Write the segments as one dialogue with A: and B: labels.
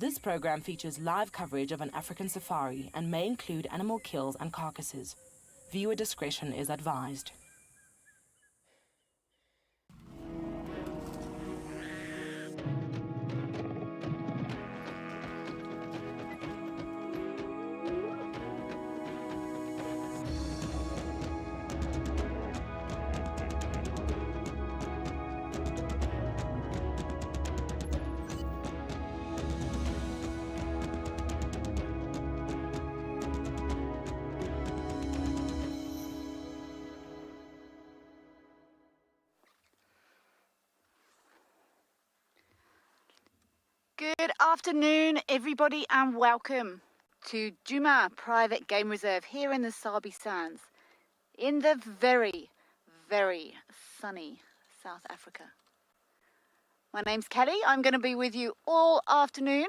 A: This program features live coverage of an African safari and may include animal kills and carcasses. Viewer discretion is advised.
B: Good afternoon, everybody, and welcome to Djuma Private Game Reserve here in the Sabi Sands in the very, very sunny South Africa. My name's Kelly. I'm going to be with you all afternoon,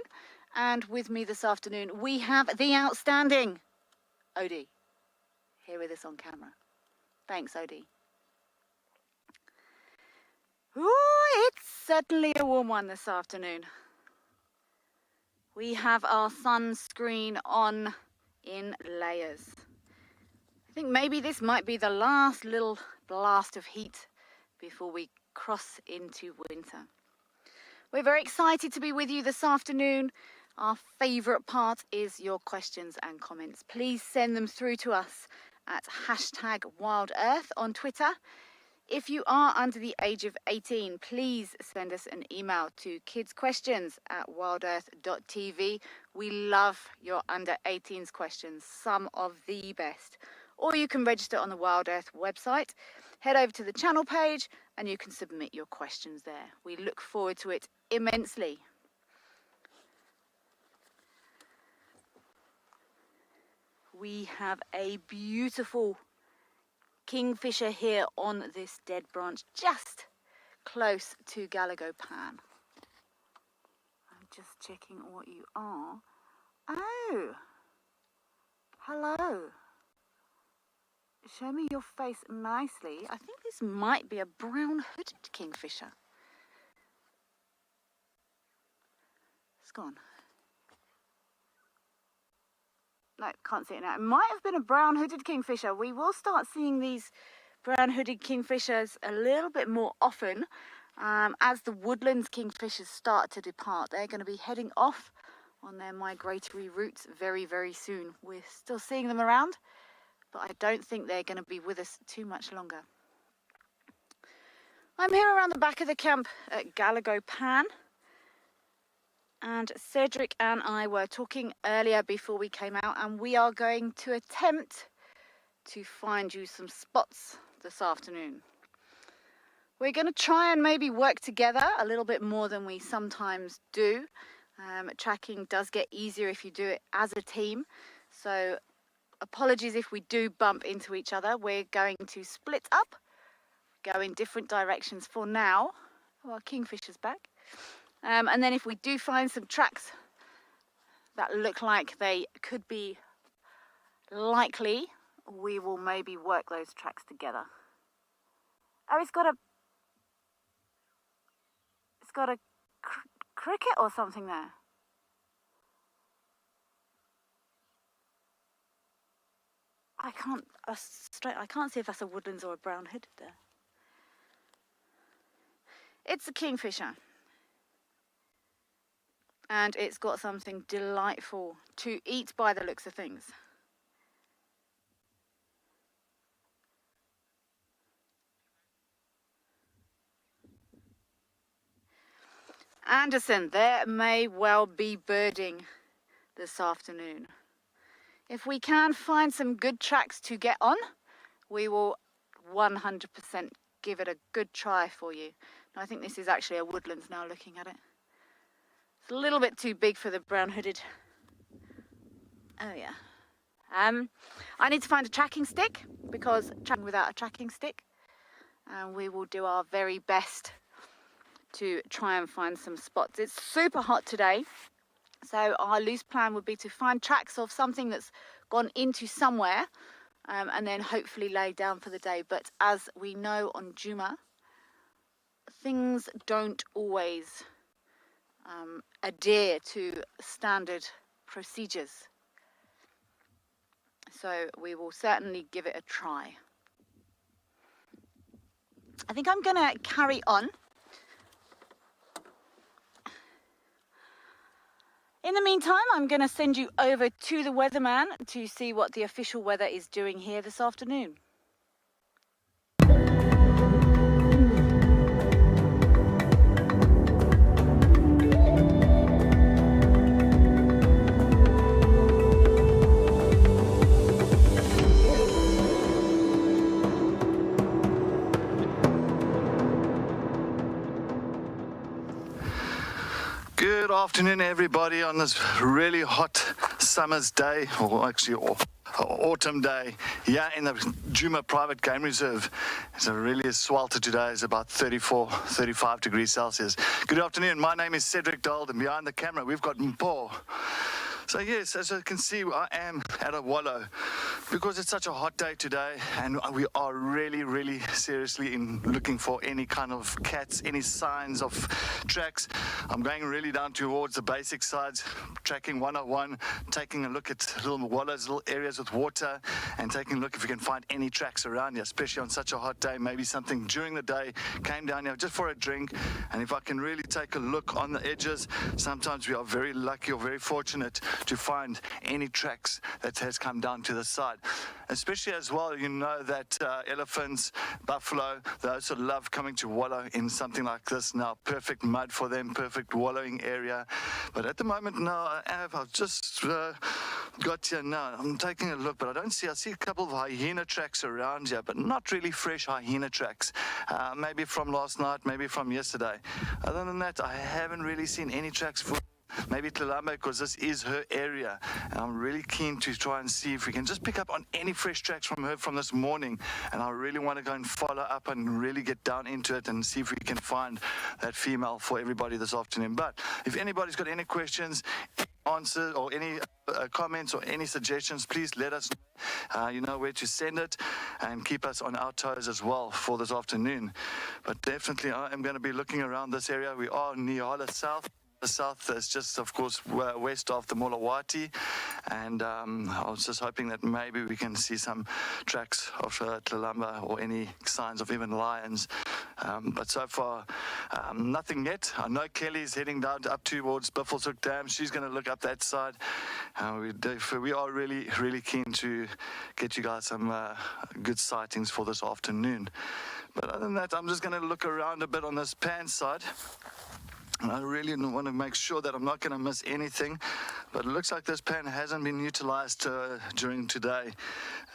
B: and with me this afternoon we have the outstanding Odie here with us on camera. Thanks, Odie. Ooh, it's certainly a warm one this afternoon. We have our sunscreen on in layers. I think maybe this might be the last little blast of heat before we cross into winter. We're very excited to be with you this afternoon. Our favourite part is your questions and comments. Please send them through to us at #WildEarth on Twitter. If you are under the age of 18, please send us an email to kidsquestions@wildearth.tv. We love your under 18s questions, some of the best. Or you can register on the WildEarth website. Head over to the channel page and you can submit your questions there. We look forward to it immensely. We have a beautiful kingfisher here on this dead branch, just close to Galago Pan. I'm just checking what you are. Oh, hello. Show me your face nicely. I think this might be a brown-hooded kingfisher. It's gone. No, can't see it now. It might have been a brown-hooded kingfisher. We will start seeing these brown-hooded kingfishers a little bit more often as the woodlands kingfishers start to depart. They're going to be heading off on their migratory routes very, very soon. We're still seeing them around, but I don't think they're going to be with us too much longer. I'm here around the back of the camp at Galago Pan. And Cedric and I were talking earlier before we came out, and we are going to attempt to find you some spots this afternoon. We're going to try and maybe work together a little bit more than we sometimes do. Tracking does get easier if you do it as a team. So apologies if we do bump into each other. We're going to split up, go in different directions for now. Oh, our kingfisher's back. And then if we do find some tracks that look like they could be likely, we will maybe work those tracks together. Oh, it's got a cricket or something there. I can't see if that's a woodlands or a brown-hooded there. It's a kingfisher. And it's got something delightful to eat by the looks of things. Anderson, there may well be birding this afternoon. If we can find some good tracks to get on, we will 100% give it a good try for you. I think this is actually a woodlands now looking at it. It's a little bit too big for the brown-hooded. Oh yeah. I need to find a tracking stick, because tracking without a tracking stick. And we will do our very best to try and find some spots. It's super hot today. So our loose plan would be to find tracks of something that's gone into somewhere and then hopefully lay down for the day. But as we know on Djuma, things don't always adhere to standard procedures. So we will certainly give it a try. I think I'm going to carry on. In the meantime, I'm going to send you over to the weatherman to see what the official weather is doing here this afternoon.
C: Good afternoon, everybody, on this really hot summer's day, or actually autumn day, here in the Djuma Private Game Reserve. It's a really swelter today. It's about 34, 35 degrees Celsius. Good afternoon. My name is Cedric Dald, and behind the camera, we've got Mpo. So yes, as you can see, I am at a wallow because it's such a hot day today, and we are really seriously looking for any kind of cats, any signs of tracks. I'm going really down towards the basic sides, tracking 101, taking a look at little wallows, little areas with water, and taking a look if we can find any tracks around here, especially on such a hot day. Maybe something during the day came down here just for a drink, and if I can really take a look on the edges, sometimes we are very lucky or very fortunate to find any tracks that has come down to the side. Especially as well, you know that elephants, buffalo, they also love coming to wallow in something like this now. Perfect mud for them, perfect wallowing area. But at the moment now, I've just got here now. I'm taking a look, but I see a couple of hyena tracks around here, but not really fresh hyena tracks. Maybe from last night, maybe from yesterday. Other than that, I haven't really seen any tracks for maybe Tlalamba, because this is her area, and I'm really keen to try and see if we can just pick up on any fresh tracks from her from this morning. And I really want to go and follow up and really get down into it and see if we can find that female for everybody this afternoon. But if anybody's got any questions, answers, or any comments or any suggestions, please let us know. You know where to send it, and keep us on our toes as well for this afternoon. But definitely I am going to be looking around this area. We are Nihala South. The south is just, of course, west of the Molawati, and I was just hoping that maybe we can see some tracks of Tlalamba or any signs of even lions. But so far, nothing yet. I know Kelly's heading down up towards Buffelshoek Dam. She's going to look up that side. We are really keen to get you guys some good sightings for this afternoon. But other than that, I'm just going to look around a bit on this pan side. I really want to make sure that I'm not going to miss anything, but it looks like this pan hasn't been utilized during today.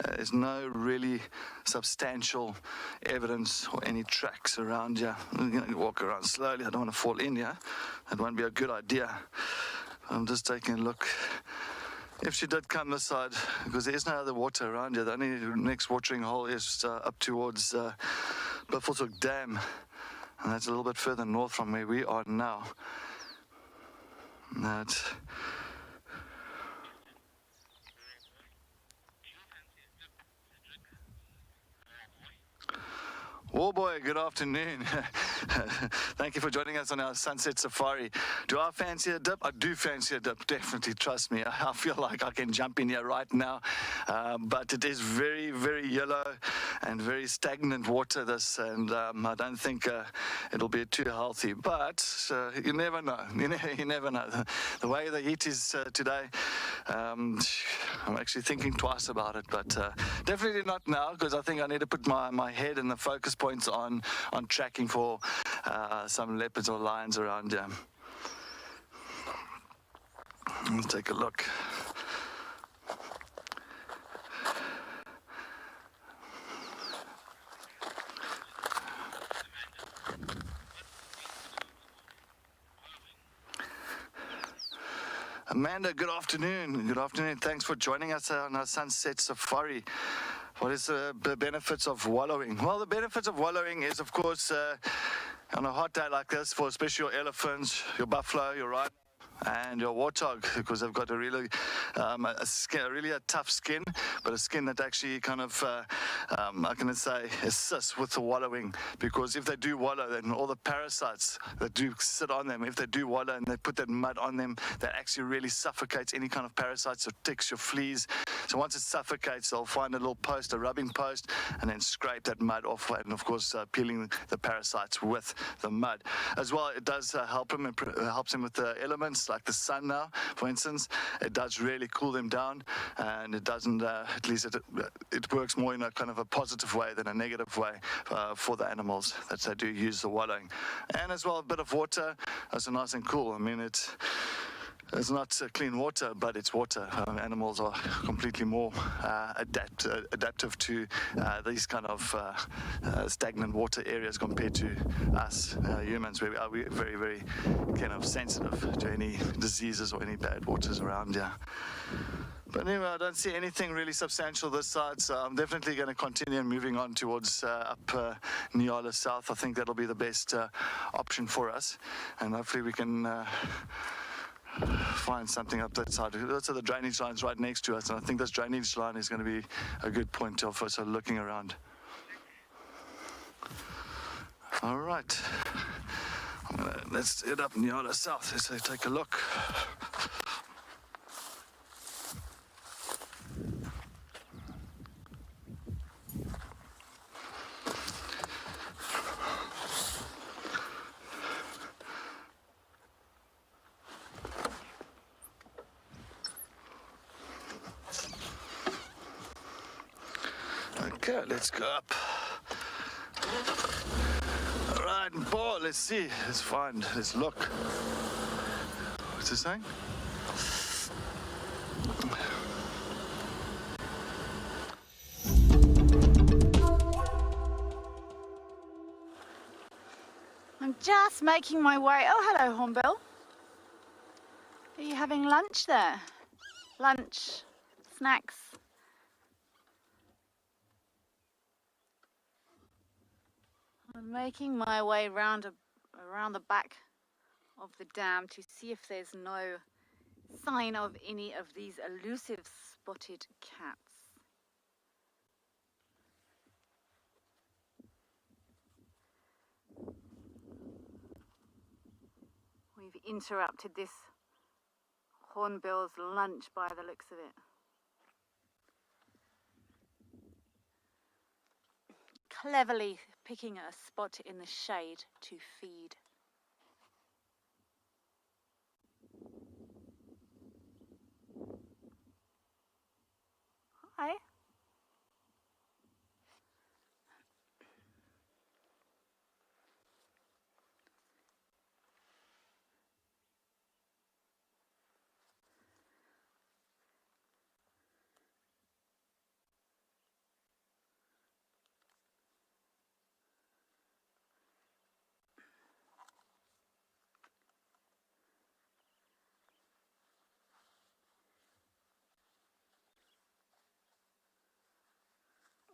C: There's no really substantial evidence or any tracks around here. I'm going to walk around slowly. I don't want to fall in here. That won't be a good idea. I'm just taking a look. If she did come this side, because there is no other water around here. The only next watering hole is up towards Buffelshoek Dam. And that's a little bit further north from where we are now. Oh boy, good afternoon. Thank you for joining us on our sunset safari. Do I fancy a dip? I do fancy a dip, definitely, trust me. I feel like I can jump in here right now. But it is very yellow and very stagnant water, this, and I don't think it'll be too healthy. But you never know. You never know. The way the heat is today, I'm actually thinking twice about it, but definitely not now, because I think I need to put my head in the focus points on tracking for some leopards or lions around here. Let's take a look. Amanda, good afternoon. Good afternoon. Thanks for joining us on our sunset safari. What is the benefits of wallowing? Well, the benefits of wallowing is, of course, on a hot day like this, for especially your elephants, your buffalo, your rhino, and your warthog, because they've got a really a tough skin, but a skin that actually kind of how can I say, assists with the wallowing, because if they do wallow, then all the parasites that do sit on them, if they do wallow and they put that mud on them, that actually really suffocates any kind of parasites or ticks or fleas. So once it suffocates, they'll find a little post, a rubbing post, and then scrape that mud off, and of course peeling the parasites with the mud. As well, it does help them, helps them with the elements like the sun now, for instance. It does really cool them down, and it doesn't, at least it works more in a kind of a positive way than a negative way for the animals that they do use the wallowing. And as well, a bit of water, that's nice and cool. I mean, it's not clean water, but it's water. Animals are completely more adaptive to these kind of stagnant water areas compared to us humans, where we're very, very kind of sensitive to any diseases or any bad waters around here. But anyway, I don't see anything really substantial this side, so I'm definitely going to continue moving on towards up Nyala South. I think that'll be the best option for us, and hopefully we can find something up that side. Also, the drainage line's right next to us, and I think this drainage line is going to be a good point of us looking around. All right, let's head up Nyala South. Let's take a look. Okay, let's go up. All right, ball, let's see. Let's find, let's look. What's it saying?
B: I'm just making my way. Oh, hello, Hornbill. Are you having lunch there? Lunch, snacks. I'm making my way around the back of the dam to see if there's no sign of any of these elusive spotted cats. We've interrupted this hornbill's lunch by the looks of it. Cleverly picking a spot in the shade to feed. Hi.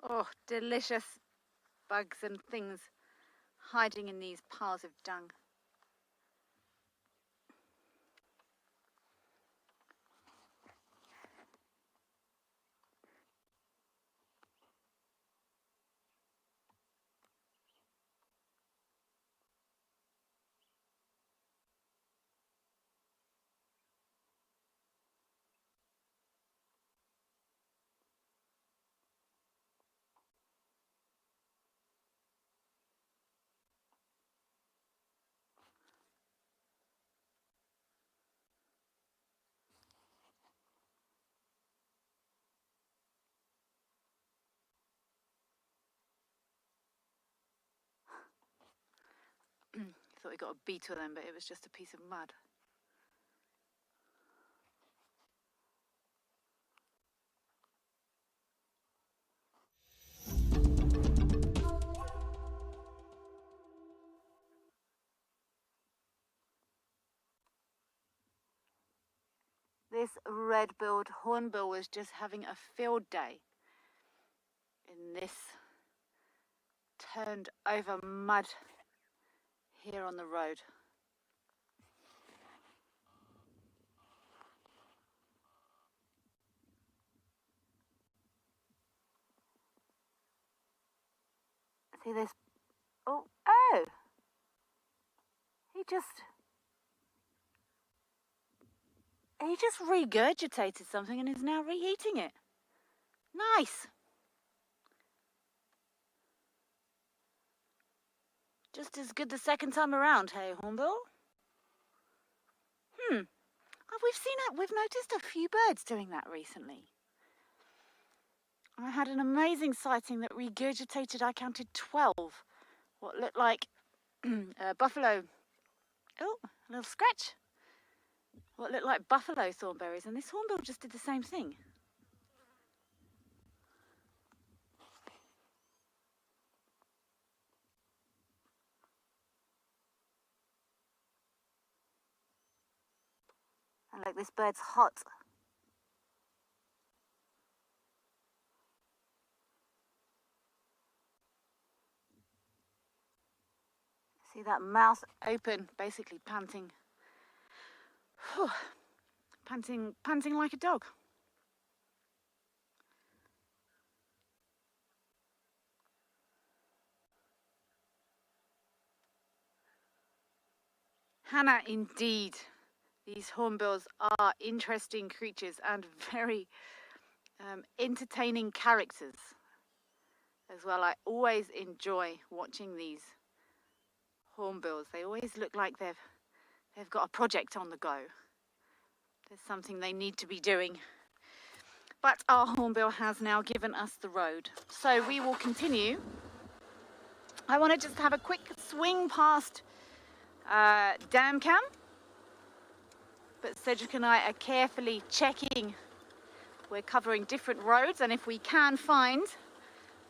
B: Oh, delicious bugs and things hiding in these piles of dung. Thought we got a beetle then, but it was just a piece of mud. This red-billed hornbill was just having a field day in this turned over mud here on the road. See this? Oh! He just regurgitated something and is now reheating it. Nice. Just as good the second time around, hey, Hornbill? We've noticed a few birds doing that recently. I had an amazing sighting that regurgitated, I counted 12, what looked like buffalo. Oh, a little scratch. What looked like buffalo thornberries, and this hornbill just did the same thing. And look, this bird's hot. See that mouth open, basically panting. Whew. Panting like a dog. Hannah, indeed. These hornbills are interesting creatures and very entertaining characters as well. I always enjoy watching these hornbills. They always look like they've got a project on the go. There's something they need to be doing. But our hornbill has now given us the road, so we will continue. I want to just have a quick swing past Dam Cam, but Cedric and I are carefully checking. We're covering different roads, and if we can find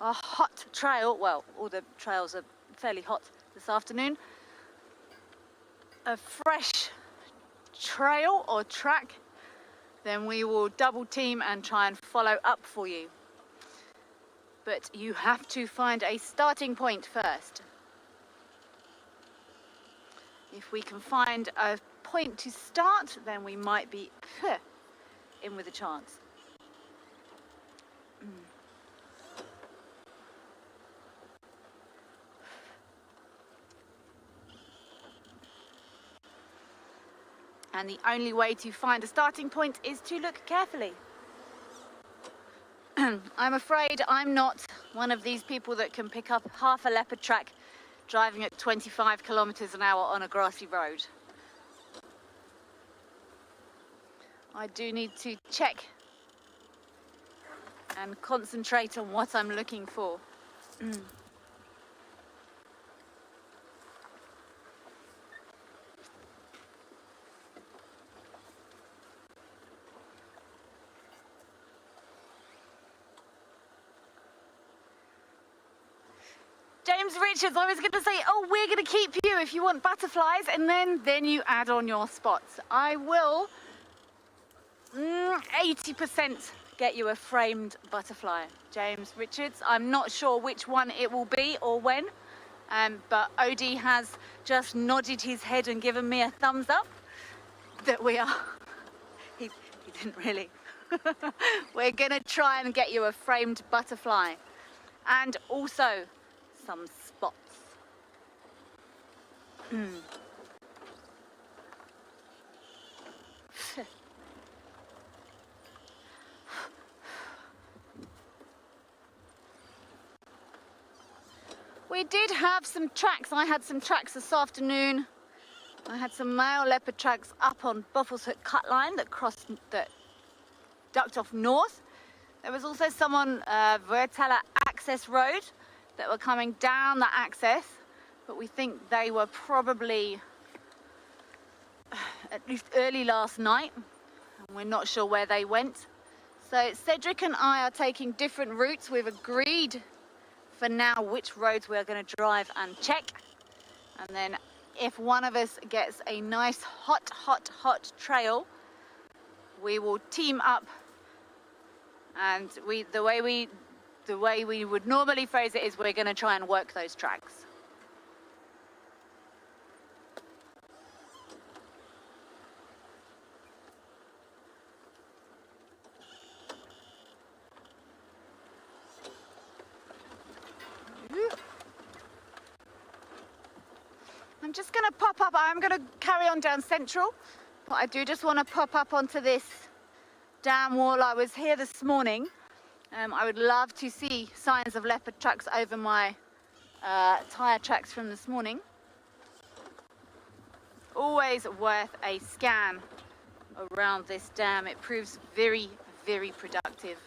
B: a hot trail, well, all the trails are fairly hot this afternoon, a fresh trail or track, then we will double team and try and follow up for you. But you have to find a starting point first. If we can find a point to start, then we might be in with a chance. And the only way to find a starting point is to look carefully. I'm afraid I'm not one of these people that can pick up half a leopard track driving at 25 kilometers an hour on a grassy road. I do need to check and concentrate on what I'm looking for. James Richards, I was going to say, oh, we're going to keep you if you want butterflies, and then you add on your spots. I will 80% get you a framed butterfly, James Richards. I'm not sure which one it will be or when, but Odie has just nodded his head and given me a thumbs up that we are. He didn't really. We're going to try and get you a framed butterfly, and also some spots. We did have some tracks. I had some tracks this afternoon. I had some male leopard tracks up on Buffles Hook Cut Line that ducked off north. There was also some on Vertella Access Road that were coming down the access, but we think they were probably at least early last night, and we're not sure where they went. So Cedric and I are taking different routes. We've agreed for now which roads we're going to drive and check, and then if one of us gets a nice hot trail, we will team up, and the way we would normally phrase it is we're going to try and work those tracks. I'm just going to pop up. I'm going to carry on down Central, but I do just want to pop up onto this dam wall. I was here this morning. I would love to see signs of leopard tracks over my tyre tracks from this morning. Always worth a scan around this dam. It proves very, very productive.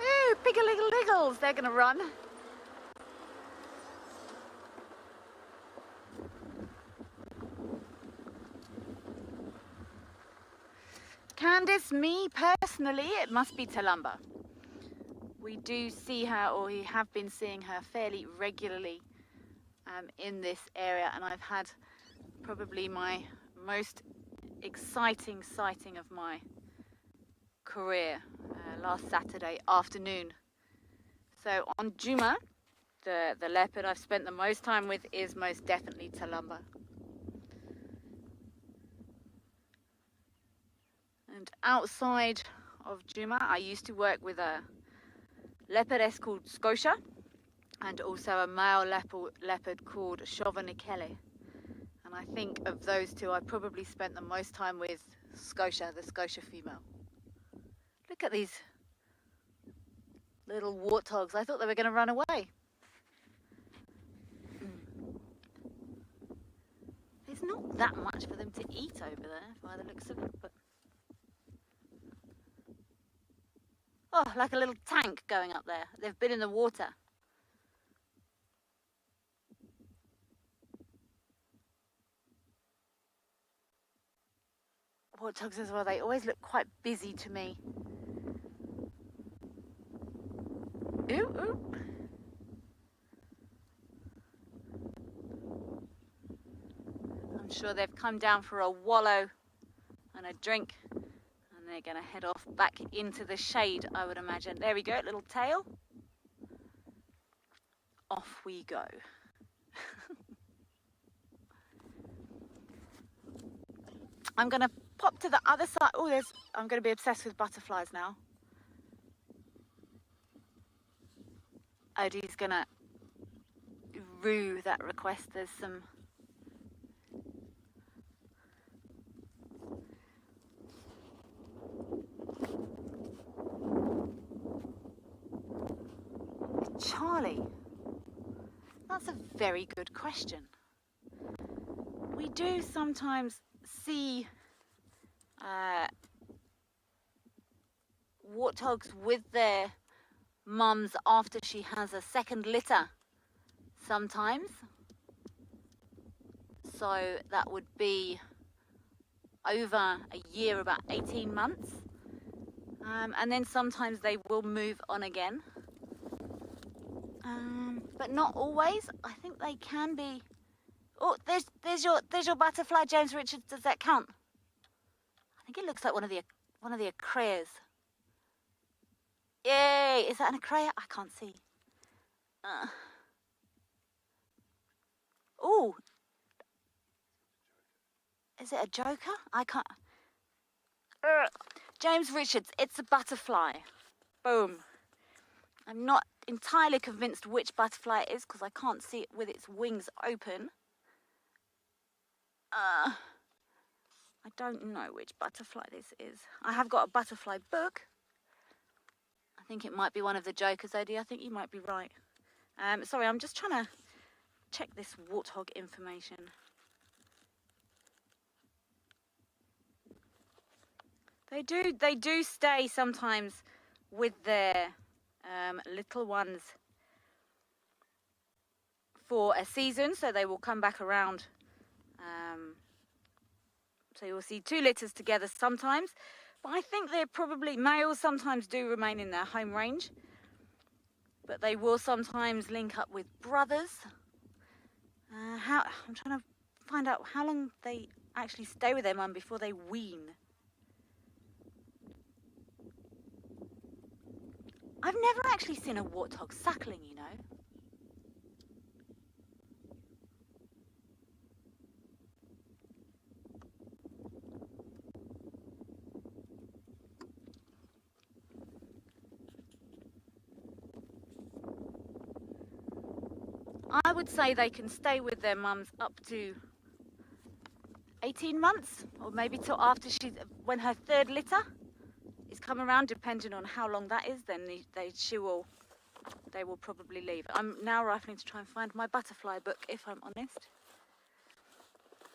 B: Ooh, piggle-liggle-liggles, they're gonna run. Candice, me personally, it must be Talumba. We do see her, or we have been seeing her fairly regularly in this area, and I've had probably my most exciting sighting of my career last Saturday afternoon. So on Juma, the leopard I've spent the most time with is most definitely Talumba. And outside of Juma, I used to work with a leopardess called Scotia, and also a male leopard called Chauvenikele. And I think of those two, I probably spent the most time with Scotia, the Scotia female. Look at these little warthogs. I thought they were going to run away. There's not that much for them to eat over there, by the looks of it, but... Oh, like a little tank going up there. They've been in the water. Warthogs as well, they always look quite busy to me. Ooh, ooh. I'm sure they've come down for a wallow and a drink. They're going to head off back into the shade, I would imagine. There we go, little tail. Off we go. I'm going to pop to the other side. Oh, I'm going to be obsessed with butterflies now. Odie's going to rue that request. There's some... Charlie, that's a very good question. We do sometimes see warthogs with their mums after she has a second litter sometimes. So that would be over a year, about 18 months. And then sometimes they will move on again. But not always. I think they can be. Oh, there's your butterfly, James Richards. Does that count? I think it looks like one of the acreas. Yay! Is that an acrea? I can't see. Oh, is it a joker? I can't. James Richards. It's a butterfly. Boom. I'm not entirely convinced which butterfly it is because I can't see it with its wings open. I don't know which butterfly this is. I have got a butterfly book. I think it might be one of the jokers, Odie. I think you might be right. Sorry, I'm just trying to check this warthog information. They do stay sometimes with their little ones for a season, so they will come back around. So you'll see two litters together sometimes, but I think they're probably males sometimes do remain in their home range, but they will sometimes link up with brothers. I'm trying to find out how long they actually stay with their mum before they wean. I've never actually seen a warthog suckling, you know. I would say they can stay with their mums up to 18 months, or maybe till after when her third litter is come around, depending on how long that is, then they will probably leave. I'm now rifling to try and find my butterfly book, if I'm honest.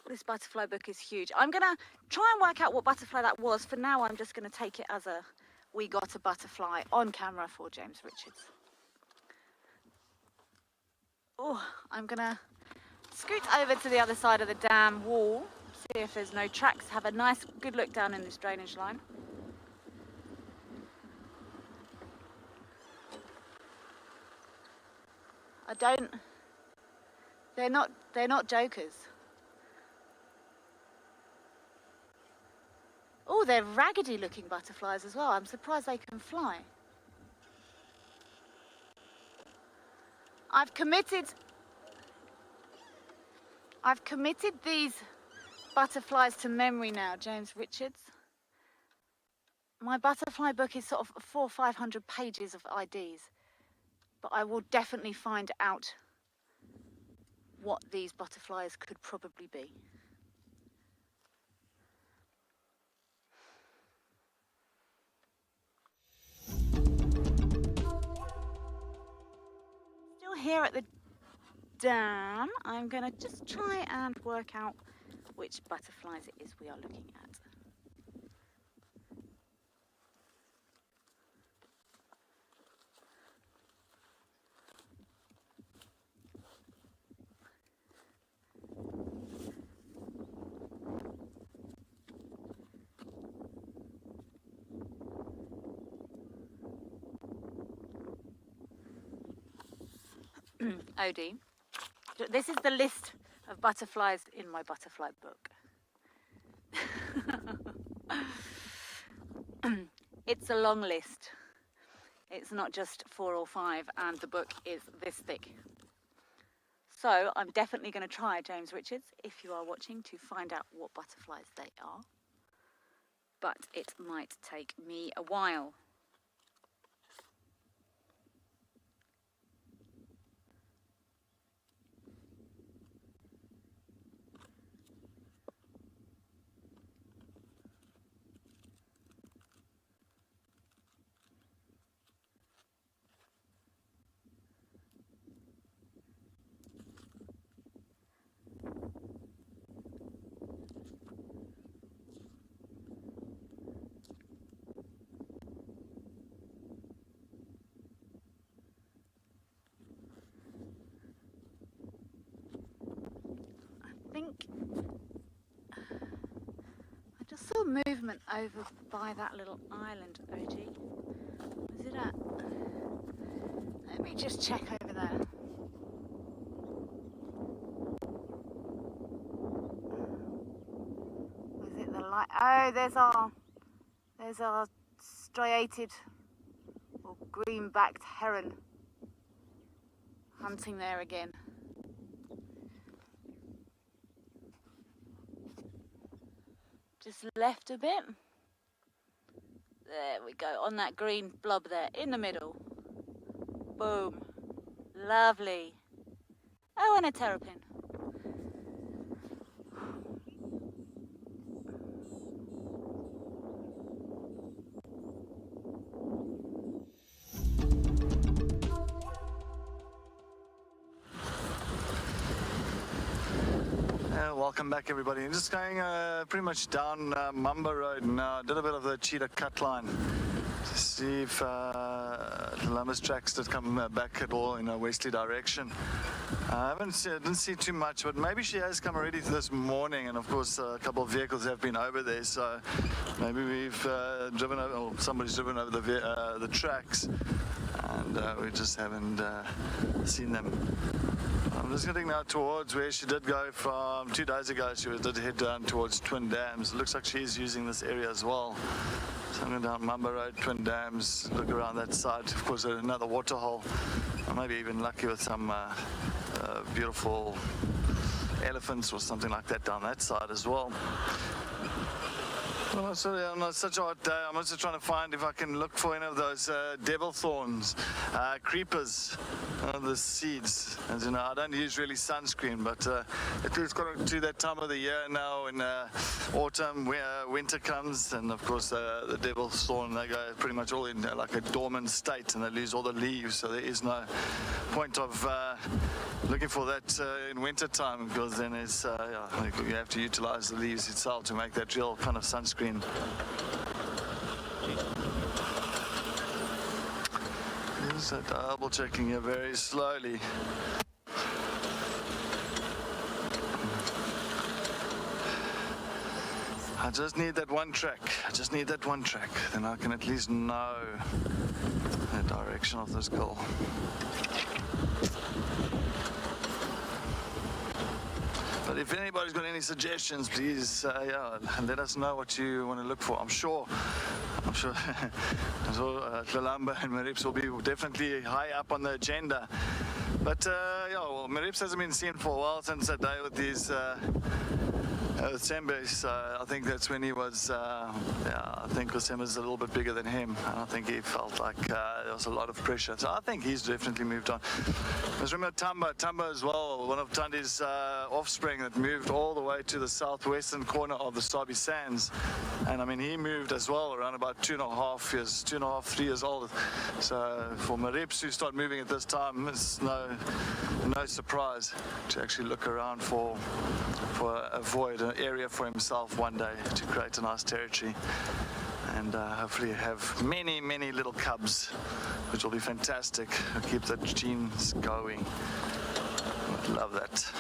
B: This butterfly book is huge. I'm gonna try and work out what butterfly that was. For now, I'm just gonna take it as we got a butterfly on camera for James Richards. Oh, I'm gonna scoot over to the other side of the dam wall, see if there's no tracks, have a nice good look down in this drainage line. They're not jokers. Oh, they're raggedy looking butterflies as well. I'm surprised they can fly. I've committed these butterflies to memory now, James Richards. My butterfly book is sort of 400 or 500 pages of IDs, but I will definitely find out what these butterflies could probably be. Still here at the dam, I'm going to just try and work out which butterflies it is we are looking at. Odie, this is the list of butterflies in my butterfly book. It's a long list. It's not just 4 or 5, and the book is this thick. So I'm definitely going to try, James Richards, if you are watching, to find out what butterflies they are. But it might take me a while. I just saw movement over by that little island, OG. Was it at? Let me just check over there. Was it the light? Oh, there's our striated or green-backed heron hunting there again. Just left a bit. There we go, on that green blob there, in the middle. Boom. Lovely. Oh, and a terrapin.
C: Welcome back, everybody. I'm just going pretty much down Mamba Road now. Did a bit of the cheetah cut line to see if Columbus tracks did come back at all in a westerly direction. I didn't see too much, but maybe she has come already this morning, and of course a couple of vehicles have been over there, so maybe we've driven over, or somebody's driven over the tracks, and we just haven't seen them. I'm just getting now towards where she did go from 2 days ago. She did head down towards Twin Dams. It looks like she's using this area as well. So I'm going down Mamba Road, Twin Dams, look around that side. Of course, another waterhole. I may be even lucky with some beautiful elephants or something like that down that side as well. Well, sorry, on such a hot day, I'm also trying to find if I can look for any of those devil thorns, creepers, the seeds. As you know, I don't use really sunscreen, but it's got to that time of the year now when autumn, winter comes, and of course the devil's thorn, they go pretty much all in like a dormant state, and they lose all the leaves, so there is no point of looking for that in winter time, because then it's you have to utilize the leaves itself to make that real kind of sunscreen. Just double checking here very slowly. I just need that one track. Then I can at least know the direction of this goal. But if anybody's got any suggestions, please let us know what you want to look for. I'm sure Lalamba and Marips will be definitely high up on the agenda. But Marips hasn't been seen for a while since that day with these Sembes. I think that's when he was, I think Sembe's a little bit bigger than him, and I think he felt like there was a lot of pressure. So I think he's definitely moved on. Let's remember Tamba as well, one of Tandi's offspring that moved all the way to the southwestern corner of the Sabi Sands. And I mean, he moved as well around about 2.5, 3 years old. So for Marips to start moving at this time, it's no surprise to actually look around for a void, an area for himself one day to create a nice territory, and hopefully have many little cubs, which will be fantastic. Keep the genes going. I'd love that.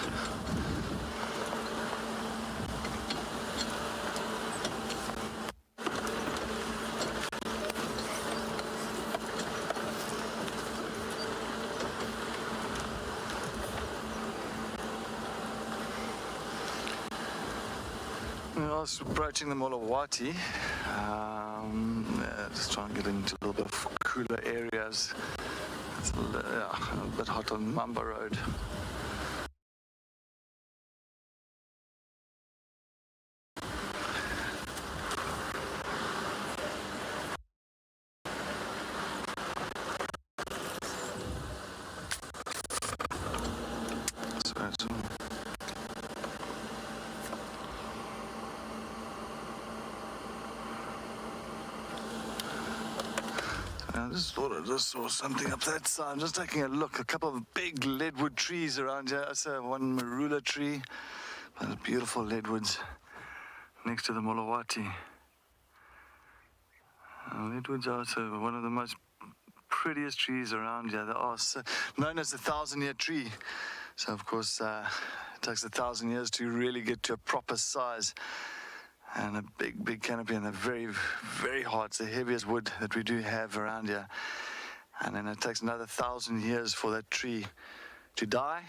C: I was approaching the Molawati, just trying to get into a little bit of cooler areas. It's a bit hot on Mamba Road. I just thought I just saw something up that side. I'm just taking a look. A couple of big leadwood trees around here. I saw one marula tree. Those beautiful leadwoods next to the Molawati. Leadwoods are also one of the most prettiest trees around here. They are known as the 1,000-year tree. So, of course, it takes 1,000 years to really get to a proper size. And a big canopy, and they're very, very hard. It's the heaviest wood that we do have around here. And then it takes another 1,000 years for that tree to die,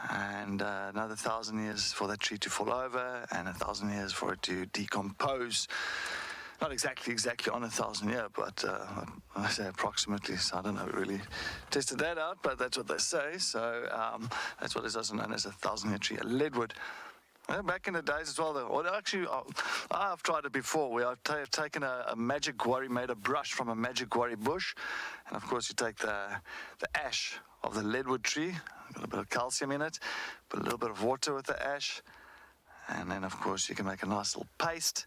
C: and another 1,000 years for that tree to fall over, and 1,000 years for it to decompose. Not exactly on 1,000 year, but I say approximately. So I don't know, really tested that out, but that's what they say. So that's what is also known as a 1,000-year tree, a leadwood. Back in the days as well, actually, I've tried it before, where I've taken a magic guarri, made a brush from a magic guarri bush, and of course you take the ash of the leadwood tree, got a bit of calcium in it, put a little bit of water with the ash, and then of course you can make a nice little paste,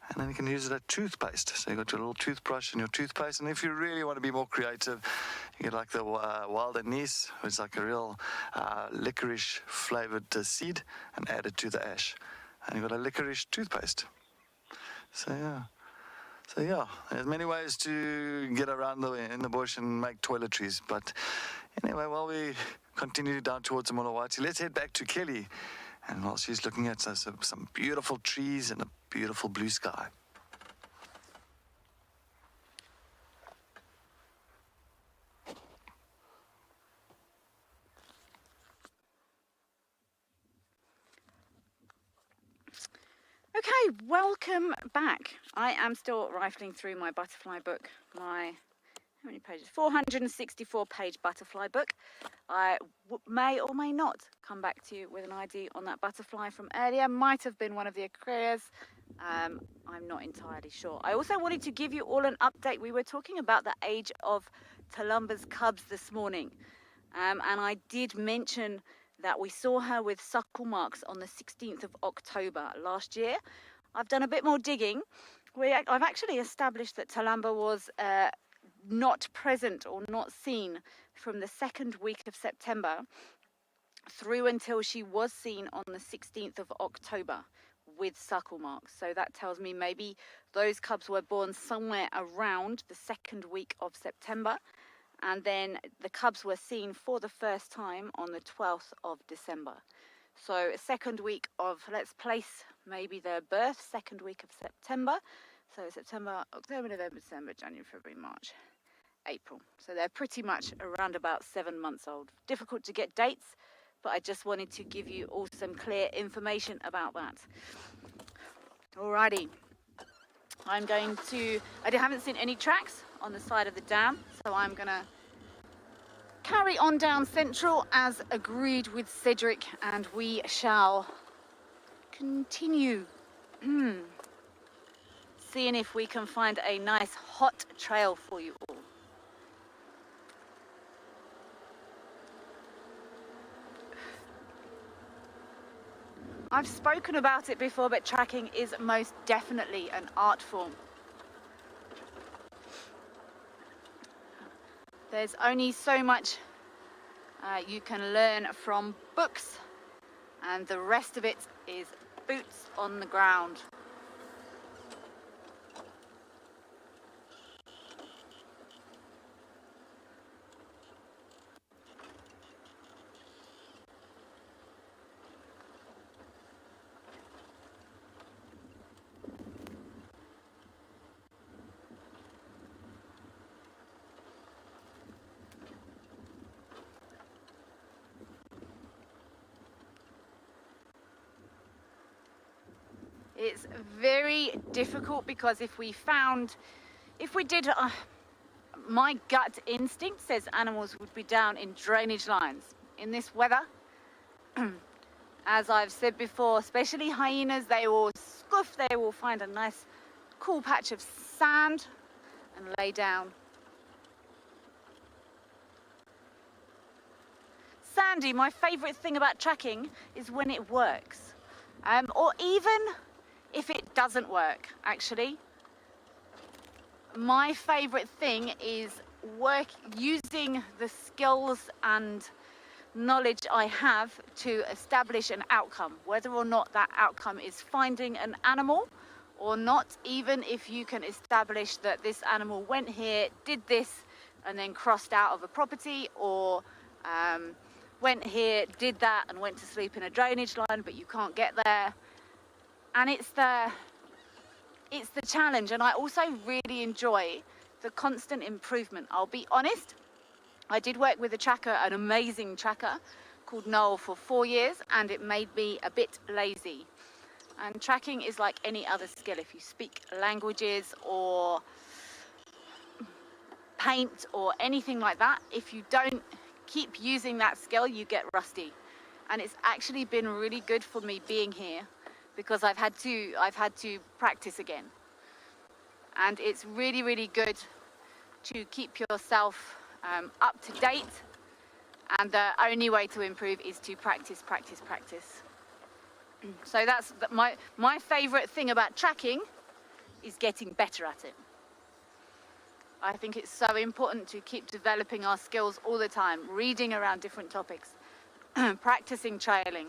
C: and then you can use it as toothpaste. So you got your little toothbrush and your toothpaste, and if you really want to be more creative, you get like the WildEarth, which is like a real licorice flavored seed, and add it to the ash, and you got a licorice toothpaste. So yeah, there's many ways to get around in the bush and make toiletries. But anyway, while we continue down towards the Molawati, let's head back to Kelly. And while she's looking at some beautiful trees and a beautiful blue sky.
B: Okay, welcome back. I am still rifling through my butterfly book, how many pages? 464-page butterfly book. I may or may not come back to you with an ID on that butterfly from earlier. Might have been one of the Acreas, I'm not entirely sure. I also wanted to give you all an update. We were talking about the age of Talumba's cubs this morning. And I did mention that we saw her with suckle marks on the 16th of October last year. I've done a bit more digging. I've actually established that Talumba was not present or not seen from the second week of September through until she was seen on the 16th of October with suckle marks. So that tells me maybe those cubs were born somewhere around the second week of September, and then the cubs were seen for the first time on the 12th of December. So second week of, let's place maybe their birth, second week of September. So September, October, November, December, January, February, March, April. So they're pretty much around about 7 months old. Difficult to get dates, but I just wanted to give you all some clear information about that. Alrighty. I haven't seen any tracks on the side of the dam, so I'm gonna carry on down Central as agreed with Cedric, and we shall continue seeing if we can find a nice hot trail for you all. I've spoken about it before, but tracking is most definitely an art form. There's only so much you can learn from books, and the rest of it is boots on the ground. It's very difficult because my gut instinct says animals would be down in drainage lines. In this weather, as I've said before, especially hyenas, they will scoof, they will find a nice cool patch of sand and lay down. Sandy, my favorite thing about tracking is when it works. Or even if it doesn't work, actually. My favorite thing is using the skills and knowledge I have to establish an outcome, whether or not that outcome is finding an animal or not. Even if you can establish that this animal went here, did this, and then crossed out of a property, or went here, did that, and went to sleep in a drainage line, but you can't get there. And it's the challenge, and I also really enjoy the constant improvement. I'll be honest, I did work with a tracker, an amazing tracker called Noel, for 4 years, and it made me a bit lazy. And tracking is like any other skill. If you speak languages or paint or anything like that, if you don't keep using that skill, you get rusty. And it's actually been really good for me being here, because I've had to practice again. And it's really, really good to keep yourself up to date. And the only way to improve is to practice, practice, practice. So that's my favorite thing about tracking, is getting better at it. I think it's so important to keep developing our skills all the time, reading around different topics, practicing trailing.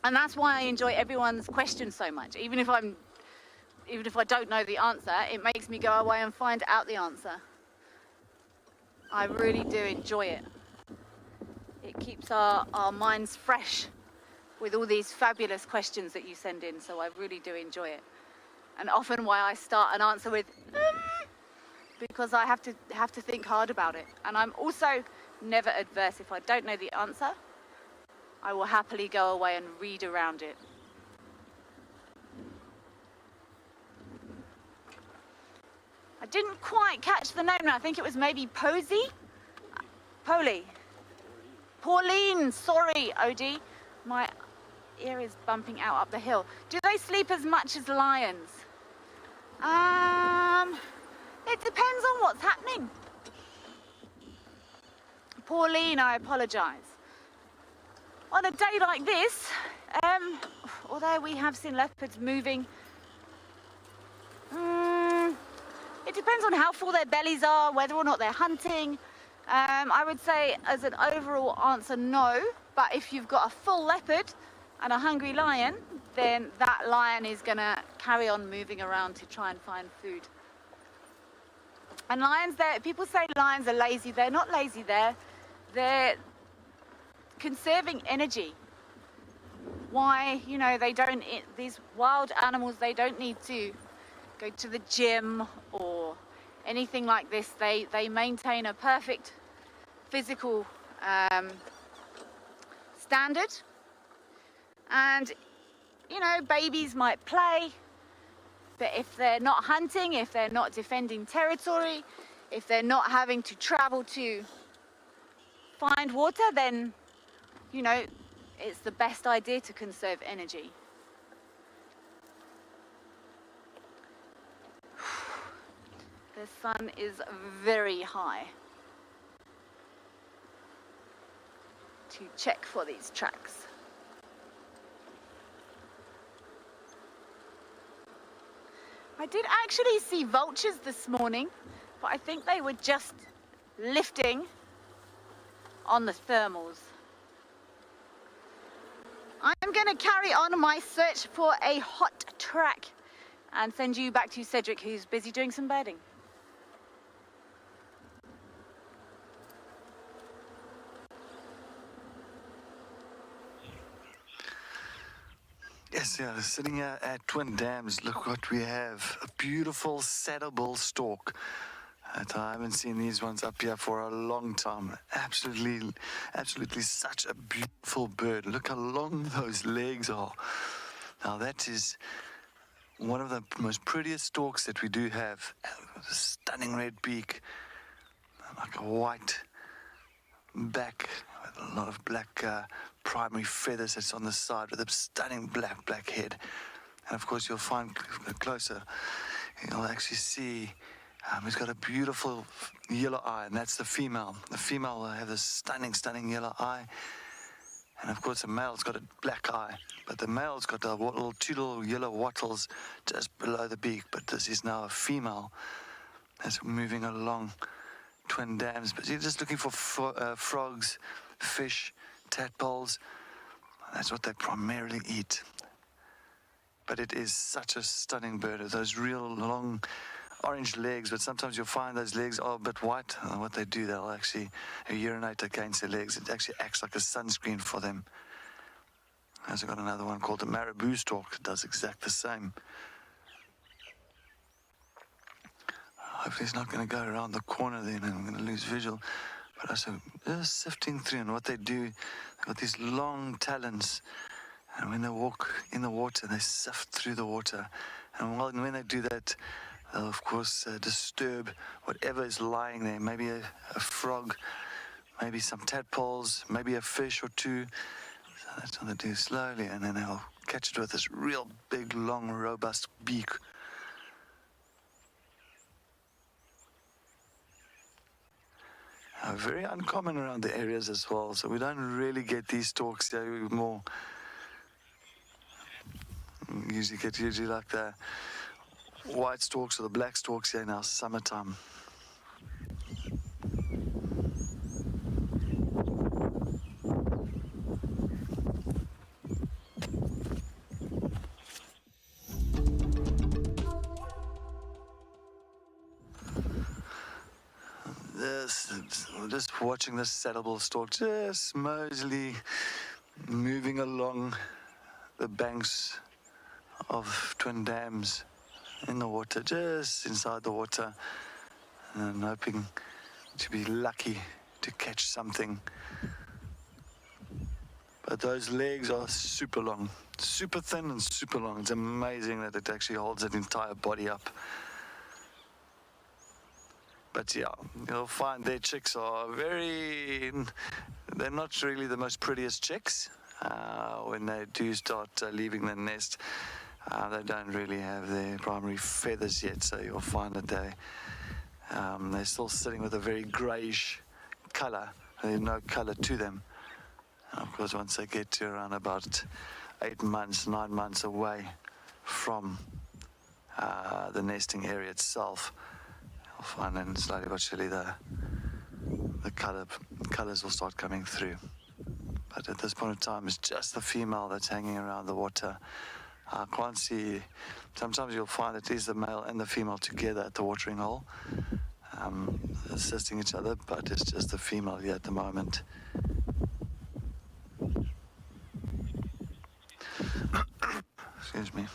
B: And that's why I enjoy everyone's questions so much. Even if I don't know the answer, it makes me go away and find out the answer. I really do enjoy it. It keeps our minds fresh with all these fabulous questions that you send in, so I really do enjoy it. And often why I start an answer with, because I have to think hard about it. And I'm also never adverse. If I don't know the answer, I will happily go away and read around it. I didn't quite catch the name now. I think it was maybe Posey? Pauline, sorry, Odie. ear is bumping out up the hill. Do they sleep as much as lions? It depends on what's happening. Pauline, I apologise. On a day like this, although we have seen leopards moving, it depends on how full their bellies are, whether or not they're hunting. I would say as an overall answer, no. But if you've got a full leopard and a hungry lion, then that lion is going to carry on moving around to try and find food. And lions, people say lions are lazy. They're not lazy. They're conserving energy. Why? You know, these wild animals, they don't need to go to the gym or anything like this. They maintain a perfect physical standard. And, you know, babies might play, but if they're not hunting, if they're not defending territory, if they're not having to travel to find water, then, you know, it's the best idea to conserve energy. The sun is very high. To check for these tracks. I did actually see vultures this morning, but I think they were just lifting on the thermals. I'm going to carry on my search for a hot track and send you back to Cedric, who's busy doing some birding.
C: Yes, yeah, sitting here at Twin Dams, look what we have. A beautiful saddle stork. I haven't seen these ones up here for a long time. Absolutely such a beautiful bird. Look how long those legs are. Now that is one of the most prettiest storks that we do have. A stunning red beak, like a white back with a lot of black primary feathers that's on the side with a stunning black head. And of course you'll find closer, you'll actually see he's got a beautiful yellow eye, and that's the female. The female will have this stunning yellow eye. And of course the male's got a black eye, but the male's got two little yellow wattles just below the beak. But this is now a female that's moving along Twin Dams. But you're just looking for frogs, fish, tadpoles. That's what they primarily eat. But it is such a stunning bird. Those real long orange legs, but sometimes you'll find those legs are a bit white. And what they do, they'll actually urinate against their legs. It actually acts like a sunscreen for them. I've also got another one called the marabou stork that does exactly the same. Hopefully it's not going to go around the corner then and I'm going to lose visual. But also just sifting through, and what they do, they've got these long talons, and when they walk in the water, they sift through the water. And when they do that, they'll of course disturb whatever is lying there. Maybe a frog, maybe some tadpoles, maybe a fish or two. So that's what they do slowly, and then they'll catch it with this real big, long, robust beak. Very uncommon around the areas as well, so we don't really get these storks here more. Usually get like the white storks or the black storks here in our summertime. Just watching this saddle stork just moseyly moving along the banks of Twin Dams in the water, just inside the water, and hoping to be lucky to catch something. But those legs are super long, super thin and super long. It's amazing that it actually holds its entire body up. But yeah, you'll find their chicks are they're not really the most prettiest chicks. when they do start leaving the nest, they don't really have their primary feathers yet, so you'll find that they're still sitting with a very greyish colour. There's no colour to them. And of course, once they get to around about 8 months, 9 months away from the nesting area itself, you'll find then slowly but surely the colours will start coming through. But at this point in time, it's just the female that's hanging around the water. I can't see. Sometimes you'll find it is the male and the female together at the watering hole, assisting each other, but it's just the female here at the moment. Excuse me.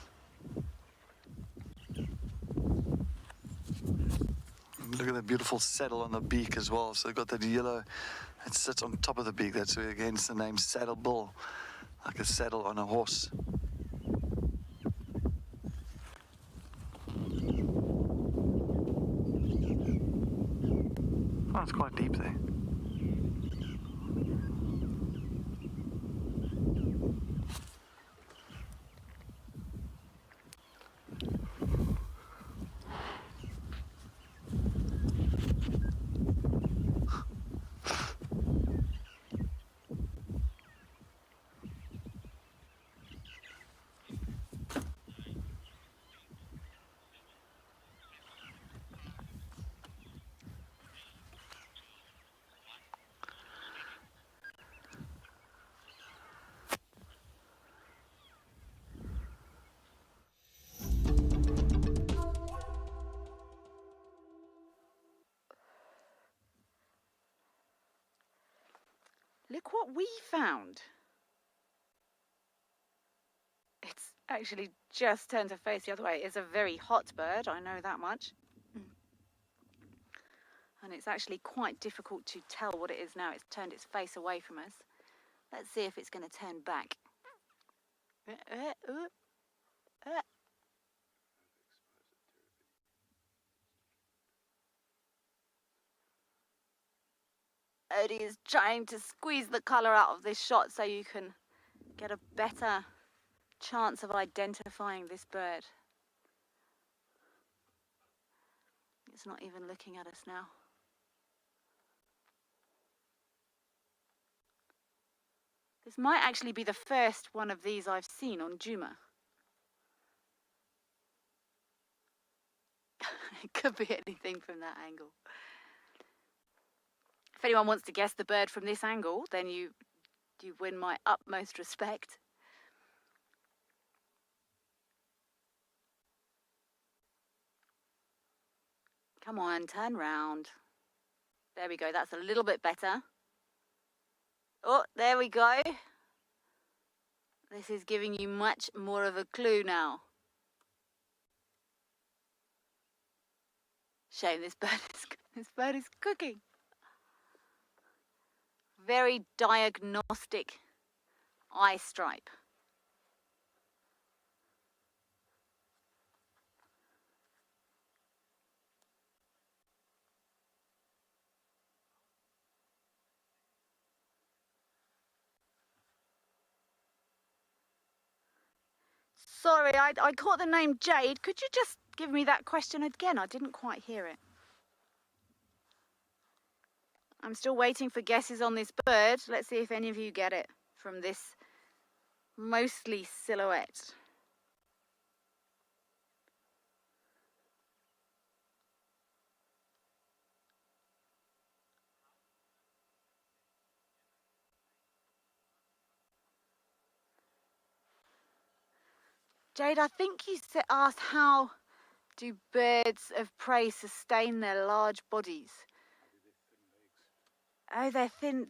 C: Look at that beautiful saddle on the beak as well. So they've got that yellow, it sits on top of the beak. That's where, again, it's the name saddle bill, like a saddle on a horse. Oh, it's quite deep there.
B: Look what we found. It's actually just turned to face the other way. It's a very hot bird, I know that much. And it's actually quite difficult to tell what it is now. It's turned its face away from us. Let's see if it's going to turn back. Eddie is trying to squeeze the colour out of this shot so you can get a better chance of identifying this bird. It's not even looking at us now. This might actually be the first one of these I've seen on Djuma. It could be anything from that angle. If anyone wants to guess the bird from this angle, then you win my utmost respect. Come on, turn round. There we go, that's a little bit better. Oh, there we go. This is giving you much more of a clue now. Shame this bird is cooking. Very diagnostic eye stripe. Sorry, I caught the name Jade. Could you just give me that question again? I didn't quite hear it. I'm still waiting for guesses on this bird. Let's see if any of you get it from this mostly silhouette. Jade, I think you asked how do birds of prey sustain their large bodies? Oh, they're thin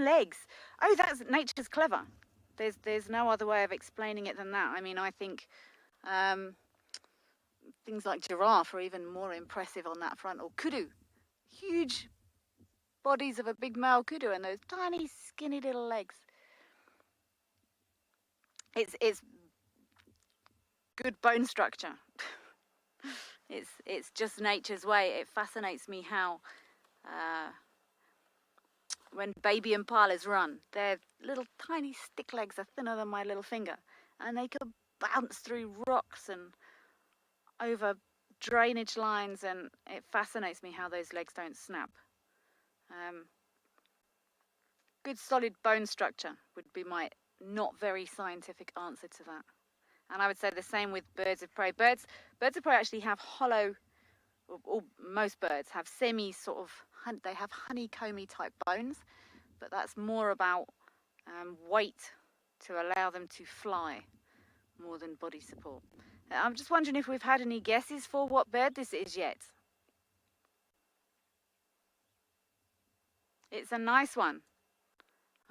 B: legs. Oh, nature's clever. There's no other way of explaining it than that. I mean, I think things like giraffe are even more impressive on that front, or kudu. Huge bodies of a big male kudu and those tiny, skinny little legs. It's good bone structure. It's just nature's way. It fascinates me how when baby impalas run. Their little tiny stick legs are thinner than my little finger, and they can bounce through rocks and over drainage lines, and it fascinates me how those legs don't snap. Good solid bone structure would be my not very scientific answer to that. And I would say the same with birds of prey. Birds of prey actually have hollow, or most birds have semi sort of, they have honeycomby type bones, but that's more about weight to allow them to fly more than body support. I'm just wondering if we've had any guesses for what bird this is yet. It's a nice one.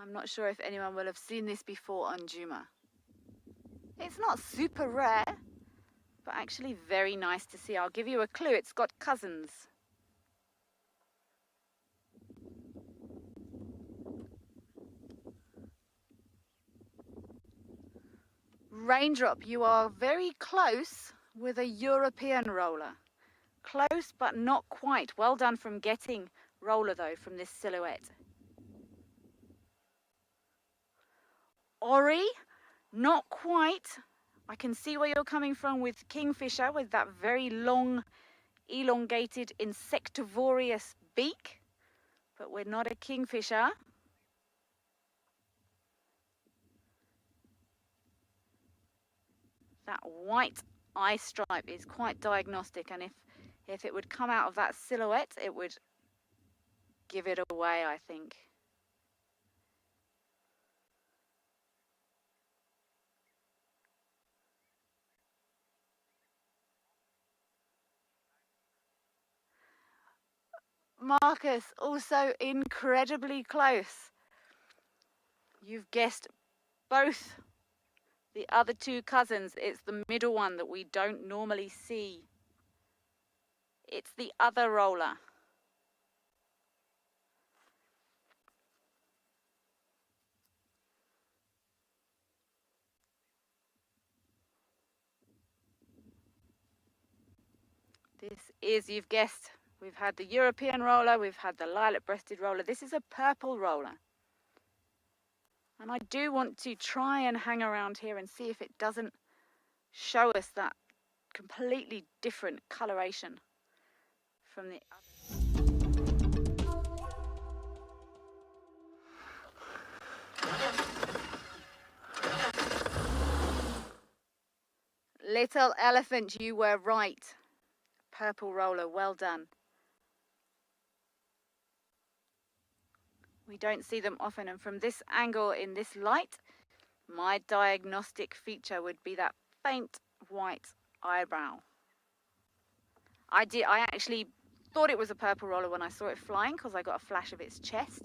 B: I'm not sure if anyone will have seen this before on Juma. It's not super rare, but actually very nice to see. I'll give you a clue. It's got cousins. Raindrop, you are very close with a European roller. Close, but not quite. Well done from getting roller, though, from this silhouette. Ori, not quite. I can see where you're coming from with kingfisher, with that very long, elongated, insectivorous beak. But we're not a kingfisher. That white eye stripe is quite diagnostic, and if it would come out of that silhouette, it would give it away, I think. Marcus, also incredibly close. You've guessed both the other two cousins. It's the middle one that we don't normally see. It's the other roller. This is, you've guessed, we've had the European roller, we've had the lilac-breasted roller. This is a purple roller. And I do want to try and hang around here and see if it doesn't show us that completely different coloration from the other. Little elephant, you were right. Purple roller, well done. We don't see them often, and from this angle in this light, my diagnostic feature would be that faint white eyebrow. I actually thought it was a purple roller when I saw it flying, because I got a flash of its chest,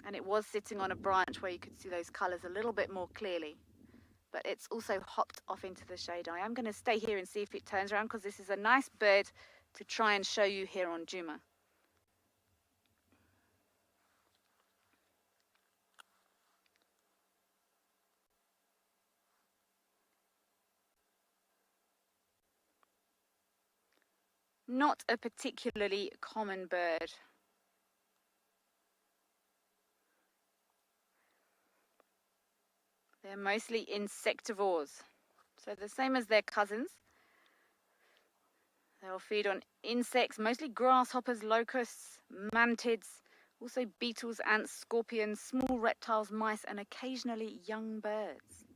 B: and it was sitting on a branch where you could see those colours a little bit more clearly. But it's also hopped off into the shade. I am going to stay here and see if it turns around, because this is a nice bird to try and show you here on Juma. Not a particularly common bird. They're mostly insectivores, so the same as their cousins. They'll feed on insects, mostly grasshoppers, locusts, mantids, also beetles, ants, scorpions, small reptiles, mice, and occasionally young birds.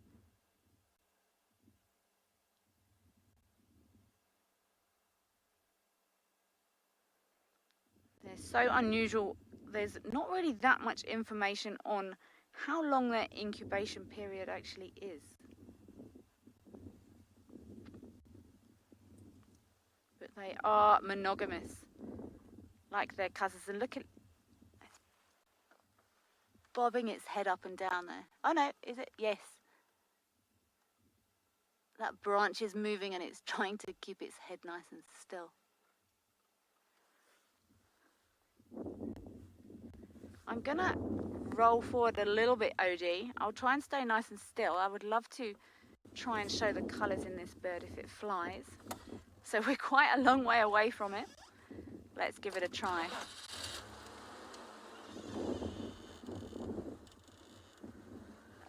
B: They're so unusual. There's not really that much information on how long their incubation period actually is. But they are monogamous, like their cousins. And look at it, bobbing its head up and down there. Oh no, is it? Yes. That branch is moving and it's trying to keep its head nice and still. I'm gonna roll forward a little bit, OG. I'll try and stay nice and still. I would love to try and show the colours in this bird if it flies. So we're quite a long way away from it. Let's give it a try.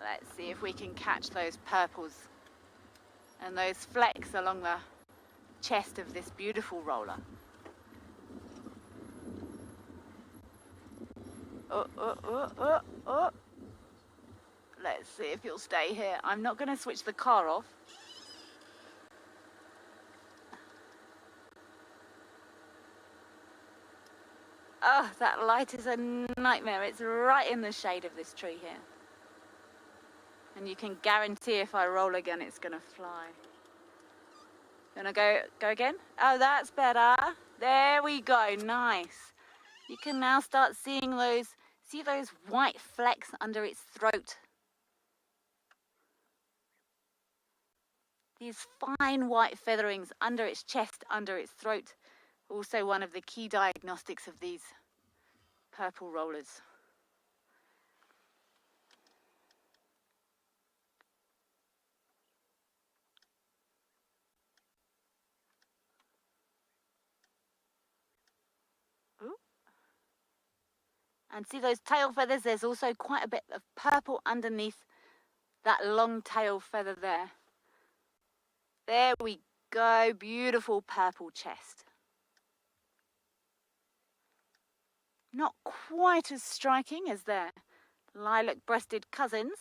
B: Let's see if we can catch those purples and those flecks along the chest of this beautiful roller. Oh, oh, oh, oh, oh. Let's see if you'll stay here. I'm not going to switch the car off. Oh, that light is a nightmare. It's right in the shade of this tree here. And you can guarantee if I roll again, it's going to fly. Gonna go again? Oh, that's better. There we go. Nice. You can now start seeing those, see those white flecks under its throat. These fine white featherings under its chest, under its throat. Also one of the key diagnostics of these purple rollers. Ooh. And see those tail feathers? There's also quite a bit of purple underneath that long tail feather there. There we go, beautiful purple chest. Not quite as striking as their lilac-breasted cousins.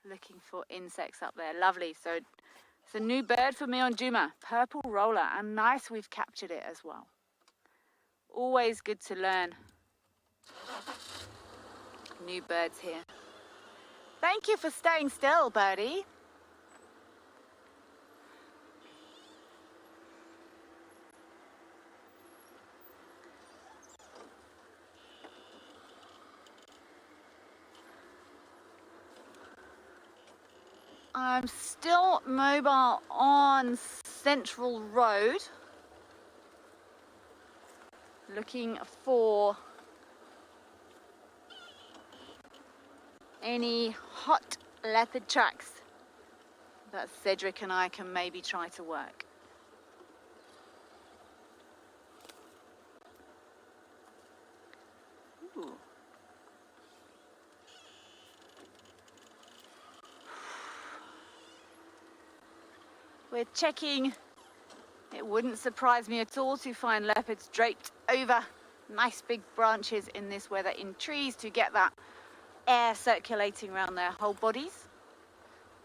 B: Looking for insects up there, lovely. So it's a new bird for me on Juma, purple roller, and nice we've captured it as well. Always good to learn new birds here. Thank you for staying still, birdie. I'm still mobile on Central Road, looking for any hot leopard tracks that Cedric and I can maybe try to work. Ooh. We're checking. It wouldn't surprise me at all to find leopards draped over nice big branches in this weather in trees to get that air circulating around their whole bodies,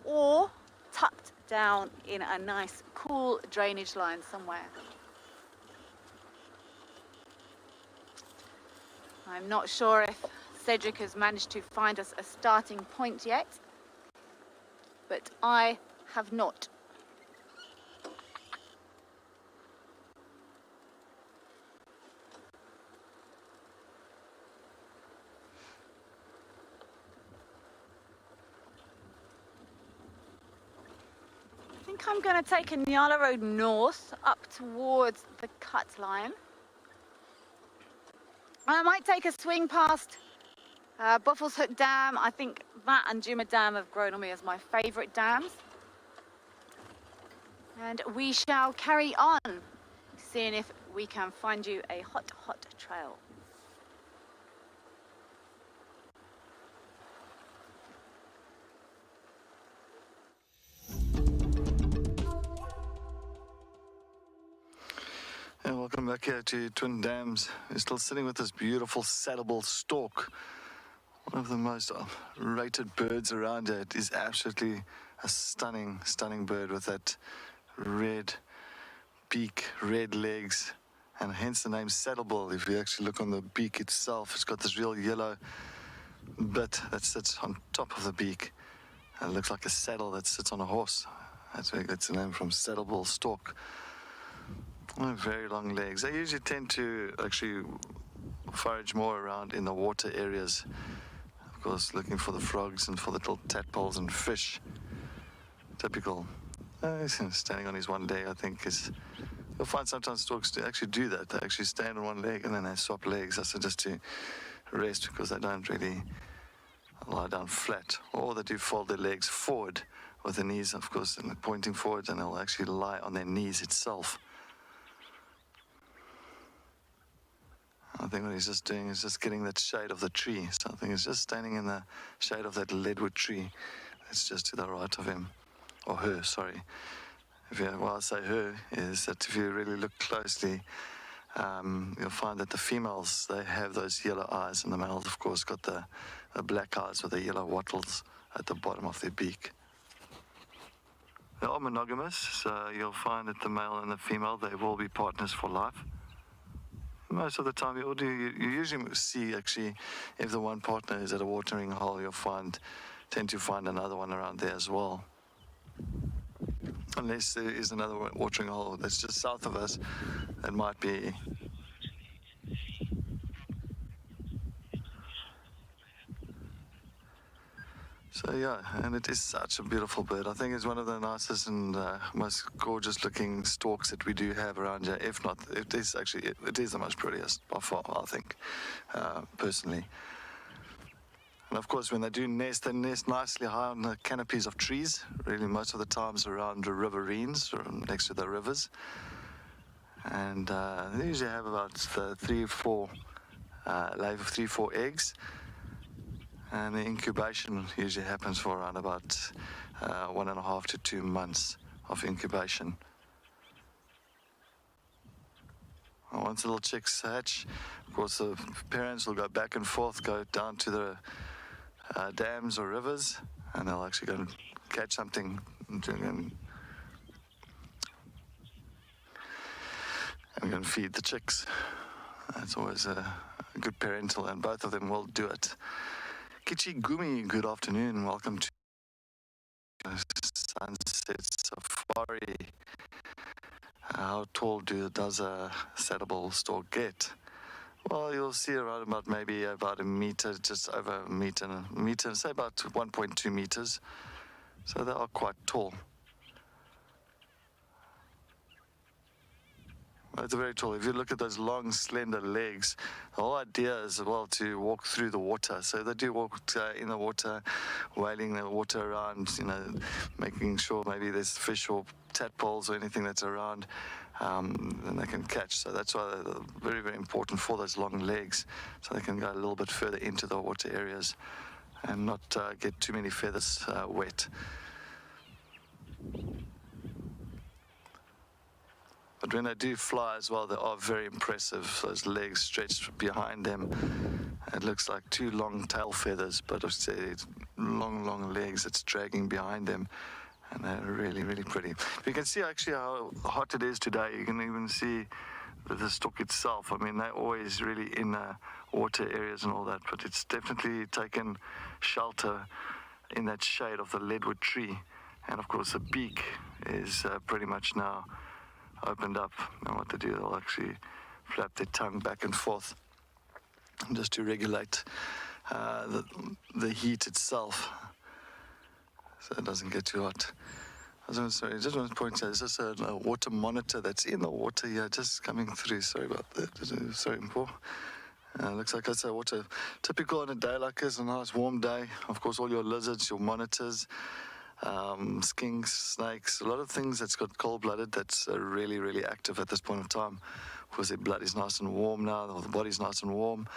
B: or tucked down in a nice cool drainage line somewhere. I'm not sure if Cedric has managed to find us a starting point yet, but I have not. I think I'm going to take a Nyala Road north up towards the cut line. I might take a swing past Buffles Hook Dam. I think that and Juma Dam have grown on me as my favourite dams. And we shall carry on, seeing if we can find you a hot, hot trail.
C: And welcome back here to Twin Dams. We're still sitting with this beautiful saddleball stork. One of the most rated birds around here. It is absolutely a stunning, stunning bird with that red beak, red legs, and hence the name saddleball. If you actually look on the beak itself, it's got this real yellow bit that sits on top of the beak. And it looks like a saddle that sits on a horse. That's where it gets the name from, saddleball stork. Very long legs. They usually tend to actually forage more around in the water areas. Of course, looking for the frogs and for the little tadpoles and fish. Typical. Standing on his one leg, I think, is... You'll find sometimes storks to actually do that. They actually stand on one leg and then they swap legs. That's just to rest, because they don't really lie down flat. Or they do fold their legs forward with the knees, of course, and pointing forward, and they'll actually lie on their knees itself. I think what he's just doing is just getting that shade of the tree. So I think he's just standing in the shade of that leadwood tree that's just to the right of him, or her, sorry. Well, I say her, is that if you really look closely, you'll find that the females, they have those yellow eyes, and the males, of course, got the black eyes with the yellow wattles at the bottom of their beak. They are monogamous, so you'll find that the male and the female, they will be partners for life. Most of the time, you usually see, actually, if the one partner is at a watering hole, you'll tend to find another one around there as well. Unless there is another watering hole that's just south of us, it might be. So yeah, and it is such a beautiful bird. I think it's one of the nicest and most gorgeous looking storks that we do have around here. If not, it is the most prettiest by far, I think, personally. And of course, when they do nest, they nest nicely high on the canopies of trees, really most of the times around the riverines or next to the rivers. And they usually have about 3 or 4 eggs. And the incubation usually happens for around about 1.5 to 2 months of incubation. And once the little chicks hatch, of course, the parents will go back and forth, go down to the dams or rivers, and they'll actually go and catch something and go and feed the chicks. That's always a good parental, and both of them will do it. Kichi Gumi, good afternoon. Welcome to Sunset Safari. How tall does a saddlebull stork get? Well, you'll see around maybe about a meter, just over a meter, say about 1.2 meters. So they are quite tall. It's very tall. If you look at those long, slender legs, the whole idea is well to walk through the water. So they do walk in the water, wailing the water around, making sure maybe there's fish or tadpoles or anything that's around, and they can catch. So that's why they're very, very important for those long legs, so they can go a little bit further into the water areas and not get too many feathers wet. But when they do fly as well, they are very impressive. Those legs stretched behind them. It looks like 2 long tail feathers, but it's long, long legs that's dragging behind them. And they're really, really pretty. You can see actually how hot it is today. You can even see the stork itself. I mean, they're always really in the water areas and all that, but it's definitely taken shelter in that shade of the leadwood tree. And of course, the beak is pretty much now opened up, and what they do, they'll actually flap their tongue back and forth just to regulate the heat itself, so it doesn't get too hot. I just want to point out, there's just a water monitor that's in the water here, just coming through. Sorry about that. Sorry, Paul. Looks like it's a water. Typical on a day like this, a nice warm day. Of course, all your lizards, your monitors, skinks, snakes, a lot of things that's got cold-blooded that's really, really active at this point in time, because their blood is nice and warm now, or the body's nice and warm,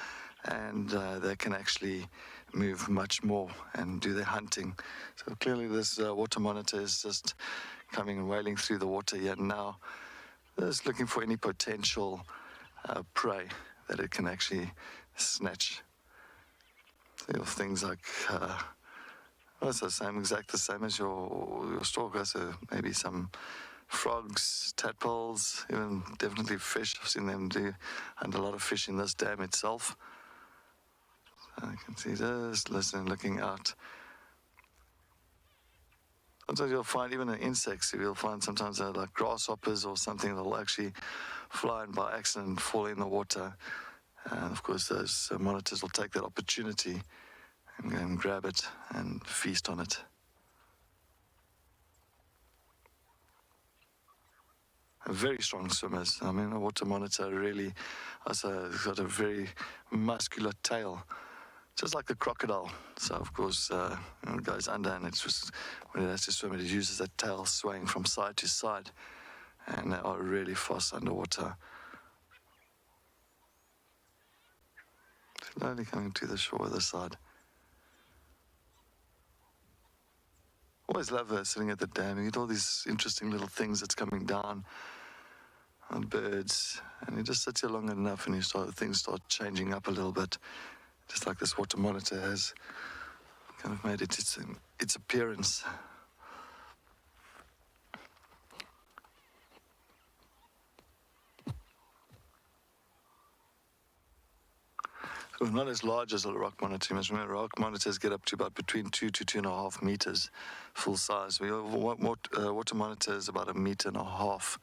C: and they can actually move much more and do their hunting. So clearly this water monitor is just coming and wailing through the water here now, just looking for any potential prey that it can actually snatch. So things like well, it's the same as your stork. So maybe some frogs, tadpoles, even definitely fish. I've seen them hunt a lot of fish in this dam itself. So you can see just listening, looking out. Sometimes you'll find even in insects, you'll find sometimes like grasshoppers or something that'll actually fly in by accident and fall in the water. And of course those monitors will take that opportunity and go and grab it and feast on it. Very strong swimmers. I mean, a water monitor really has got a very muscular tail. just like a crocodile. So of course it goes under, and it's just when it has to swim, it uses that tail swaying from side to side, and they are really fast underwater. Slowly coming to the shore other side. Always love sitting at the dam. You get all these interesting little things that's coming down on birds, and you just sit here long enough and things start changing up a little bit. Just like this water monitor has kind of made its appearance. Well, not as large as a rock monitor. You must remember, rock monitors get up to about between 2 to 2.5 meters full size. Water monitor is about 1.5 meters.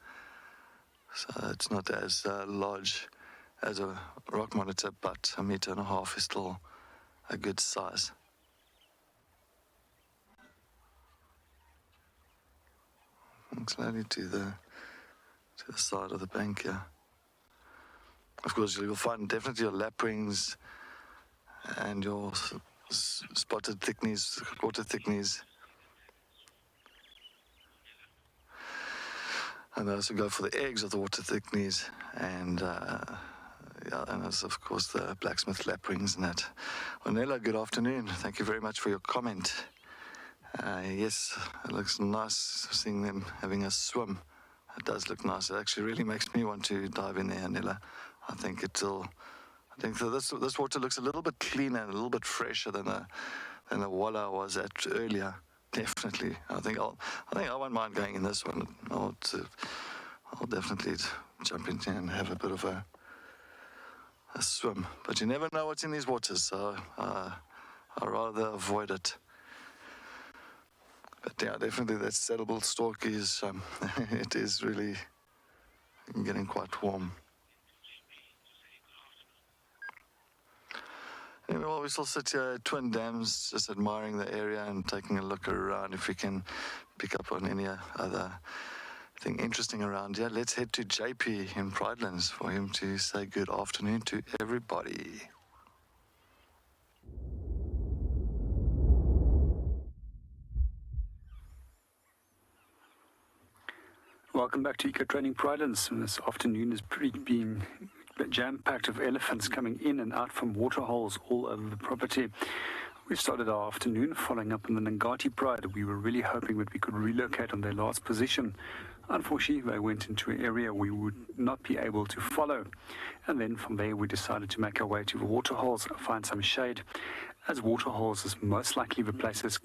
C: So it's not as large as a rock monitor, but 1.5 meters is still a good size. And slowly to the side of the bank here. Of course, you'll find definitely your lapwings and your spotted thickneys, water thickneys. And I also go for the eggs of the water thickneys, and and there's of course the blacksmith lapwings and that. Ornella, good afternoon. Thank you very much for your comment. Yes, it looks nice seeing them having a swim. It does look nice. It actually really makes me want to dive in there, Ornella. I think this water looks a little bit cleaner and a little bit fresher than the walla I was at earlier. Definitely. I think I won't mind going in this one. I'll definitely jump in there and have a bit of a swim. But you never know what's in these waters, so I'd rather avoid it. But yeah, definitely that saddle stalk is it is really getting quite warm. Anyway, while we still sit here at Twin Dams, just admiring the area and taking a look around, if we can pick up on any other thing interesting around here, let's head to JP in Pridelands for him to say good afternoon to everybody.
D: Welcome back to Eco Training Pridelands. And this afternoon has been jam-packed of elephants coming in and out from waterholes all over the property. We started our afternoon following up on the Ngati Pride. We were really hoping that we could relocate on their last position. Unfortunately, they went into an area we would not be able to follow. And then from there, we decided to make our way to the waterholes, find some shade. As waterholes is most likely the places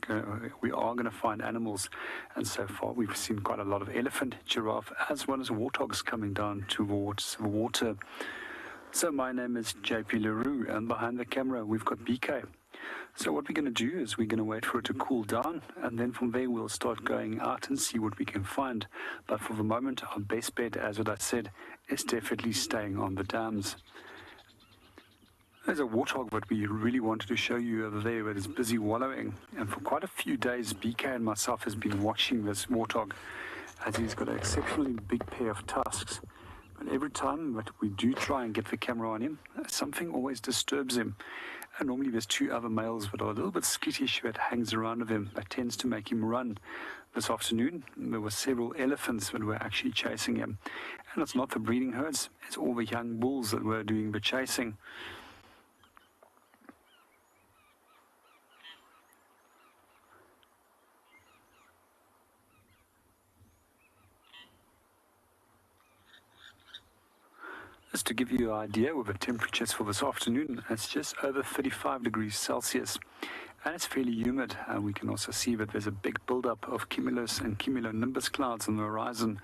D: we are going to find animals. And so far, we've seen quite a lot of elephant, giraffe, as well as warthogs coming down towards the water. So my name is JP Leroux, and behind the camera, we've got BK. So what we're going to do is we're going to wait for it to cool down, and then from there we'll start going out and see what we can find. But for the moment, our best bet, as what I said, is definitely staying on the dams. There's a warthog that we really wanted to show you over there that is busy wallowing. And for quite a few days, BK and myself has been watching this warthog, as he's got an exceptionally big pair of tusks. But every time that we do try and get the camera on him, something always disturbs him. And normally there's two other males that are a little bit skittish that hangs around with him. That tends to make him run. This afternoon, there were several elephants that were actually chasing him. And it's not the breeding herds, it's all the young bulls that were doing the chasing. Just to give you an idea with the temperatures for this afternoon, it's just over 35 degrees Celsius. And it's fairly humid. We can also see that there's a big buildup of cumulus and cumulonimbus clouds on the horizon,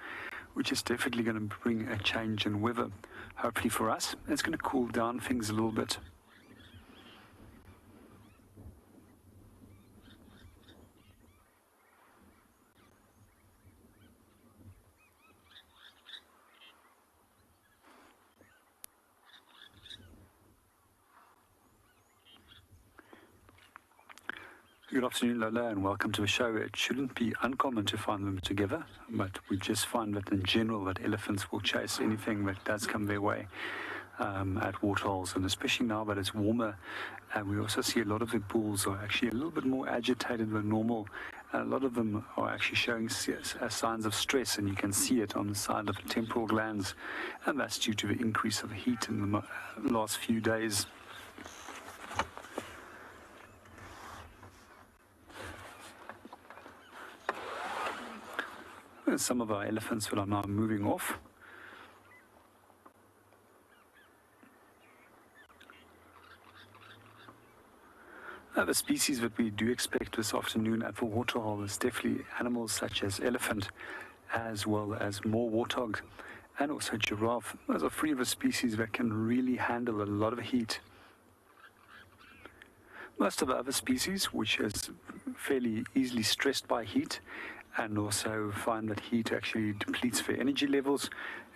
D: which is definitely going to bring a change in weather. Hopefully for us, it's going to cool down things a little bit. Good afternoon, Lola, and welcome to the show. It shouldn't be uncommon to find them together, but we just find that in general that elephants will chase anything that does come their way. at waterholes, and especially now that it's warmer, we also see a lot of the bulls are actually a little bit more agitated than normal. A lot of them are actually showing signs of stress, and you can see it on the side of the temporal glands, and that's due to the increase of heat in the last few days. There's some of our elephants that are now moving off. The species that we do expect this afternoon at the waterhole is definitely animals such as elephant, as well as more warthog, and also giraffe. Those are three of the species that can really handle a lot of heat. Most of the other species, which is fairly easily stressed by heat, and also find that heat actually depletes their energy levels,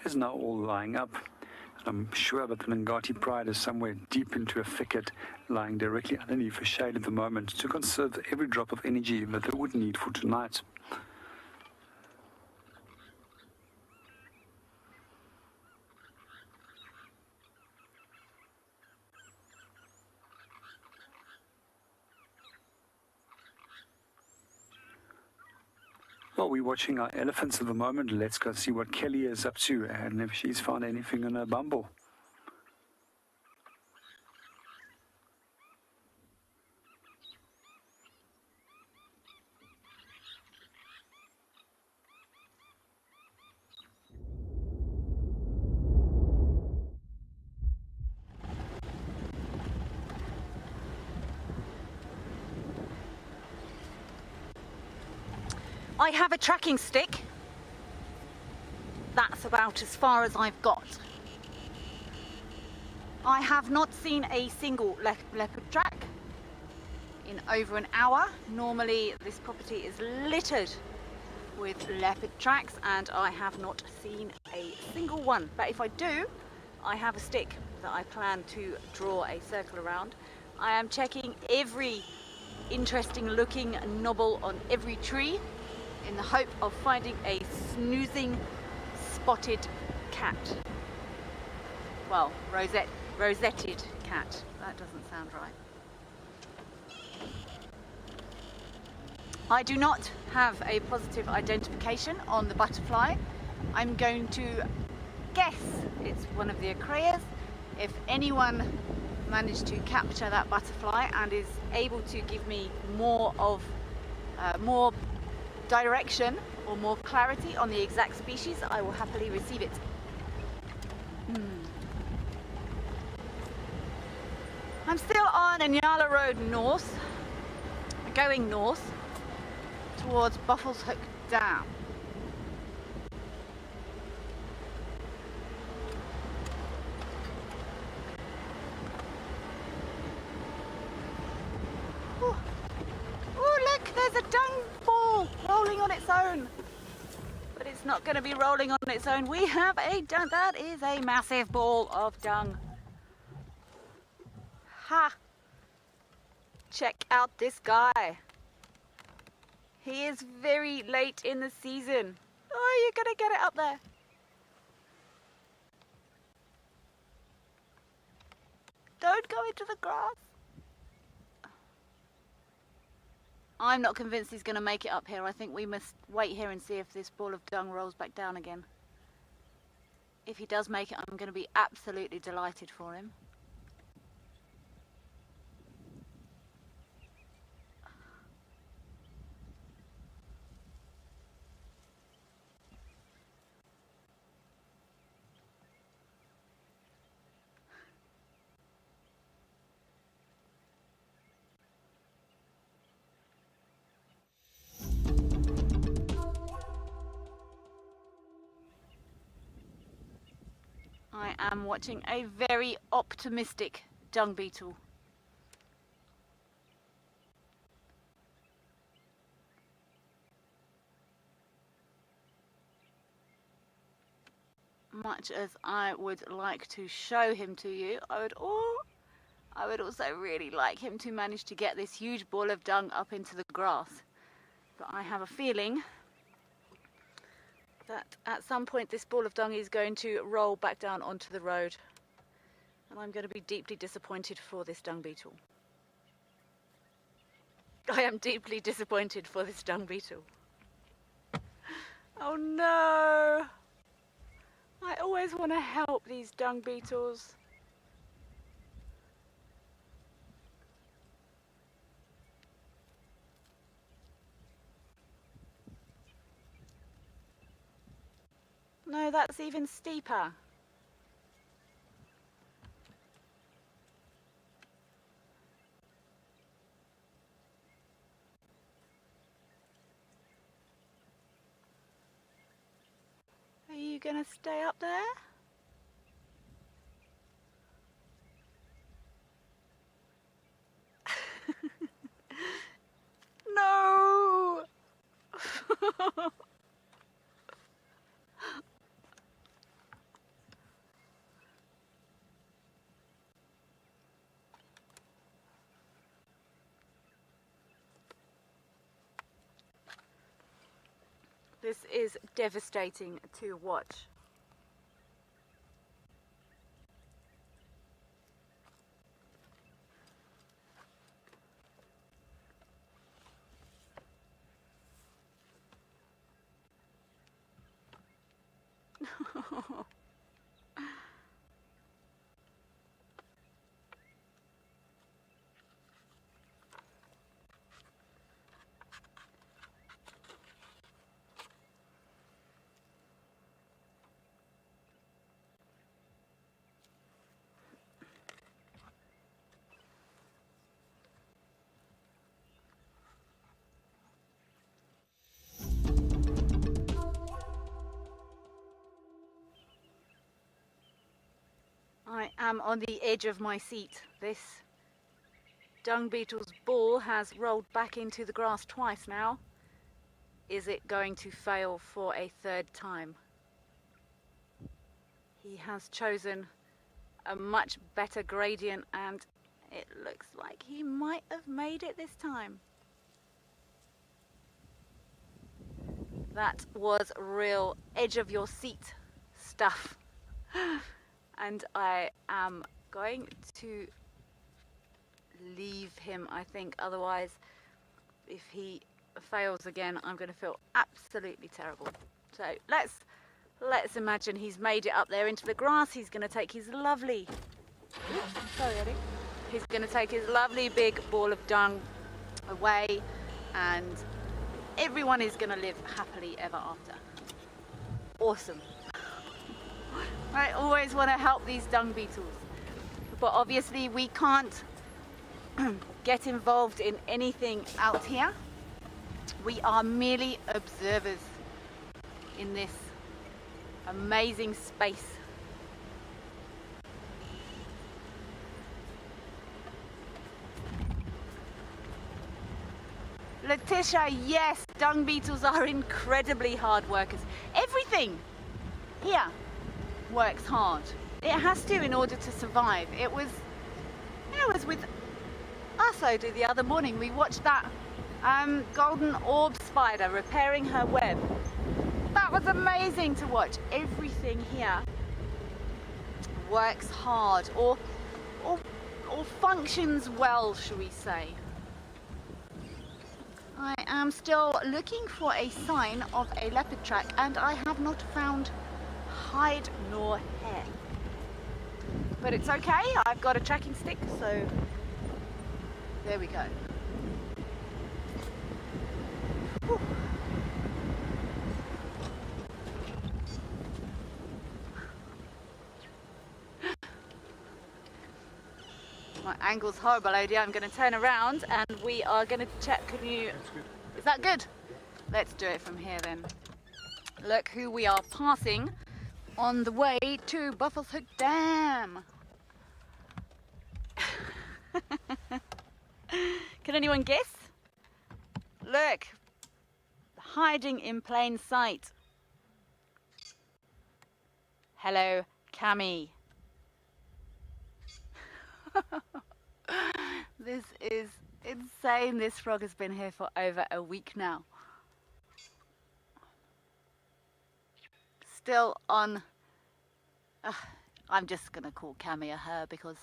D: is now all lying up. I'm sure that the Ngati Pride is somewhere deep into a thicket, lying directly underneath the shade at the moment to conserve every drop of energy that they would need for tonight. Well, we're watching our elephants at the moment. Let's go see what Kelly is up to and if she's found anything in her bumble.
B: I have a tracking stick. That's about as far as I've got. I have not seen a single leopard track in over an hour. Normally this property is littered with leopard tracks, and I have not seen a single one. But if I do, I have a stick that I plan to draw a circle around. I am checking every interesting looking knobble on every tree in the hope of finding a snoozing spotted cat. Well, rosetted cat. That doesn't sound right. I do not have a positive identification on the butterfly. I'm going to guess it's one of the Acraeas. If anyone managed to capture that butterfly and is able to give me more direction or more clarity on the exact species, I will happily receive it. I'm still on Anyala Road North, going north towards Buffels Hook Dam. Oh look, there's a dung ball rolling on its own. But it's not going to be rolling on its own. We have a dung. That is a massive ball of dung. Ha! Check out this guy. He is very late in the season. Oh, you're going to get it up there. Don't go into the grass. I'm not convinced he's going to make it up here. I think we must wait here and see if this ball of dung rolls back down again. If he does make it, I'm going to be absolutely delighted for him. I am watching a very optimistic dung beetle. Much as I would like to show him to you, I would also really like him to manage to get this huge ball of dung up into the grass. But I have a feeling that at some point this ball of dung is going to roll back down onto the road. And I'm going to be deeply disappointed for this dung beetle. I am deeply disappointed for this dung beetle. Oh no! I always want to help these dung beetles. No, that's even steeper. Are you gonna stay up there? No! This is devastating to watch. I am on the edge of my seat. This dung beetle's ball has rolled back into the grass twice now. Is it going to fail for a third time? He has chosen a much better gradient and it looks like he might have made it this time. That was real edge of your seat stuff. And I am going to leave him, I think. Otherwise, if he fails again, I'm going to feel absolutely terrible. So let's imagine he's made it up there into the grass. He's going to take his lovely... Sorry, Eddie. He's going to take his lovely big ball of dung away, and everyone is going to live happily ever after. Awesome. I always want to help these dung beetles, but obviously we can't get involved in anything out here. We are merely observers in this amazing space. Letitia, yes, dung beetles are incredibly hard workers. Everything here works hard. It has to in order to survive. It was with Asodu the other morning. We watched that golden orb spider repairing her web. That was amazing to watch. Everything here works hard or functions well, shall we say. I am still looking for a sign of a leopard track and I have not found hide nor hair. But it's okay, I've got a tracking stick, so there we go. Whew. My angle's horrible, Odie. I'm going to turn around and we are going to check. Can you... Is that good? Let's do it from here then. Look who we are passing on the way to Buffalo's Hook Dam. Can anyone guess? Look, hiding in plain sight. Hello, Cammy. This is insane. This frog has been here for over a week now. Still on I'm just going to call Cami a her because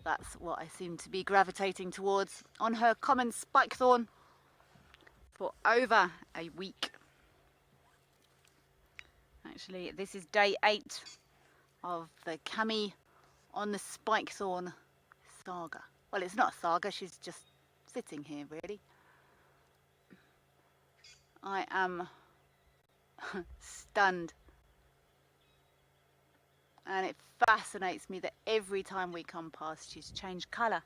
B: that's what I seem to be gravitating towards on her common spike thorn for over a week. Actually, this is day 8 of the Cami on the spike thorn saga. Well, it's not a saga, she's just sitting here really. I am stunned, and it fascinates me that every time we come past she's changed colour.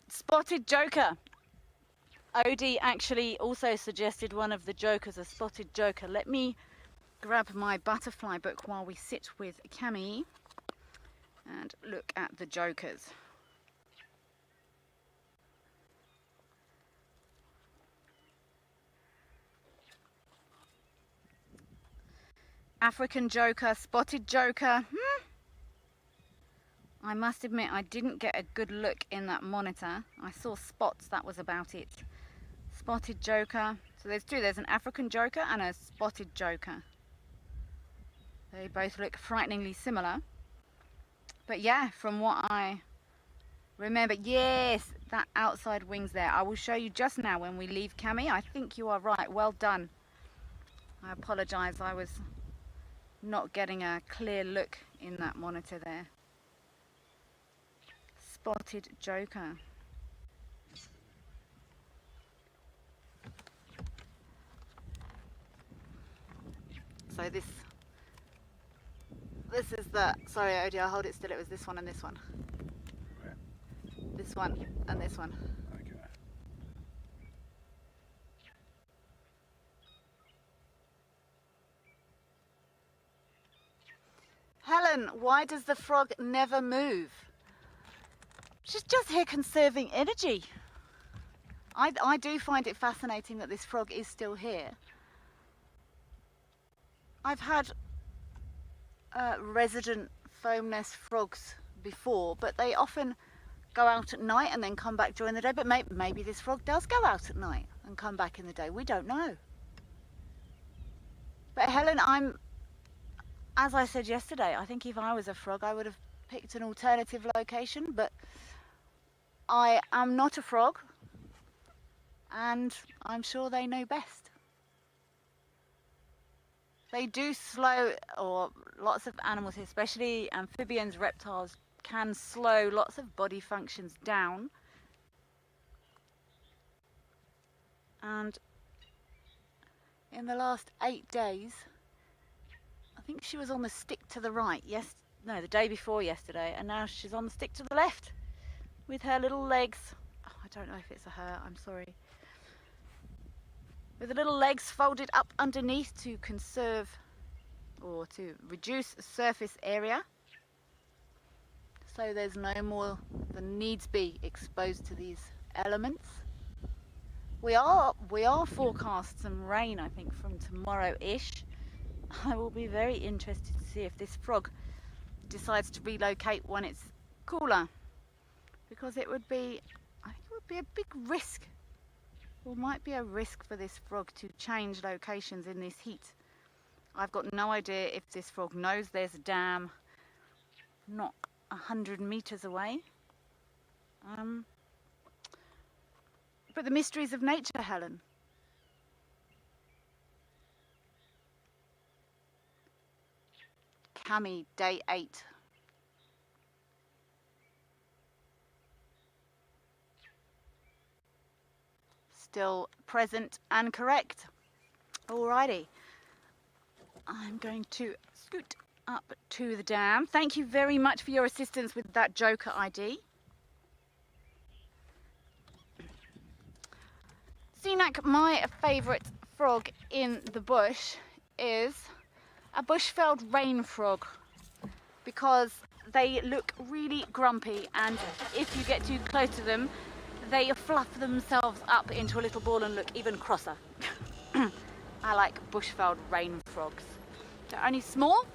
B: Spotted joker. Odie actually also suggested one of the jokers, a spotted joker. Let me grab my butterfly book while we sit with Cami and look at the jokers. African joker, spotted joker. I must admit I didn't get a good look in that monitor. I saw spots, that was about it. Spotted joker. So there's two. There's an African joker and a spotted joker. They both look frighteningly similar. But yeah, from what I remember, yes, that outside wing's there. I will show you just now when we leave Cami. I think you are right. Well done. I apologise. I was not getting a clear look in that monitor there. Spotted joker. So this is the, sorry Odie, I'll hold it still, it was this one and this one.
D: Where?
B: This one and this one.
D: Okay.
B: Helen, why does the frog never move? She's just here conserving energy. I do find it fascinating that this frog is still here. I've had resident foam nest frogs before, but they often go out at night and then come back during the day. But maybe this frog does go out at night and come back in the day. We don't know. But Helen, as I said yesterday, I think if I was a frog, I would have picked an alternative location, but I am not a frog, and I'm sure they know best. They do slow, or lots of animals, especially amphibians, reptiles, can slow lots of body functions down. And in the last 8 days, I think she was on the stick to the right, the day before yesterday, and now she's on the stick to the left with her little legs. Oh, I don't know if it's a her, I'm sorry. With the little legs folded up underneath to conserve or to reduce surface area, so there's no more than needs be exposed to these elements. We are forecast some rain, I think, from tomorrow-ish. I will be very interested to see if this frog decides to relocate when it's cooler, because it would be, I think it would be a big risk, or might be a risk for this frog to change locations in this heat. I've got no idea if this frog knows there's a dam not 100 meters away. But the mysteries of nature, Helen. Cami, day 8. Still present and correct. Alrighty. I'm going to scoot up to the dam. Thank you very much for your assistance with that Joker ID. Sinak, my favourite frog in the bush is a bushveld rain frog, because they look really grumpy, and if you get too close to them, they fluff themselves up into a little ball and look even crosser. I like bushveld rain frogs. They're only small,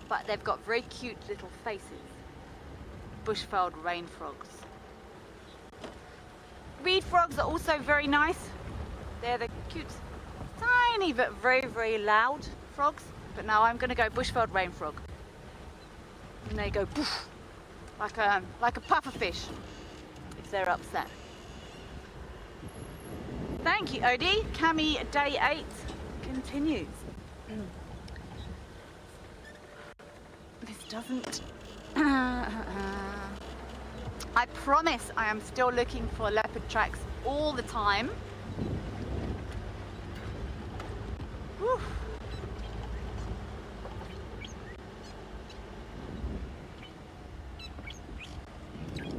B: but they've got very cute little faces. Bushveld rain frogs. Reed frogs are also very nice. They're the cute, tiny but very, very loud frogs. But now I'm going to go bushveld rain frog. And they go poof, like a pufferfish if they're upset. Thank you, Odie. Cami, day 8 continues. This doesn't... I promise I am still looking for leopard tracks all the time. Whew.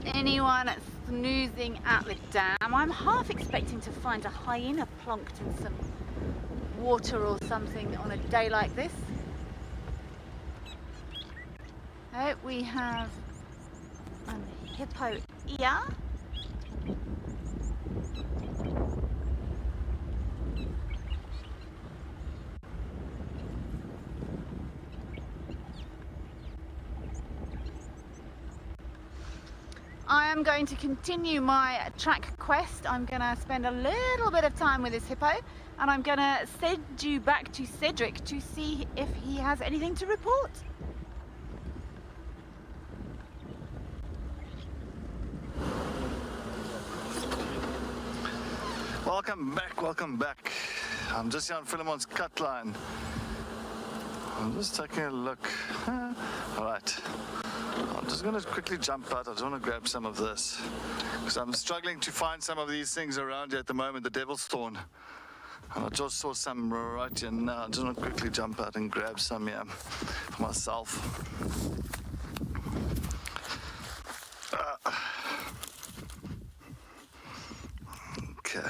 B: Anyone snoozing at the dam? I'm half expecting to find a hyena plonked in some water or something on a day like this. Oh, we have a hippo ear. I am going to continue my track quest. I'm going to spend a little bit of time with this hippo, and I'm going to send you back to Cedric to see if he has anything to report.
C: Welcome back. I'm just here on Philemon's cut line. I'm just taking a look. All right. I'm just going to quickly jump out. I just want to grab some of this, because I'm struggling to find some of these things around here at the moment, the devil's thorn. And I just saw some right here now. I just want to quickly jump out and grab some here for myself. Okay.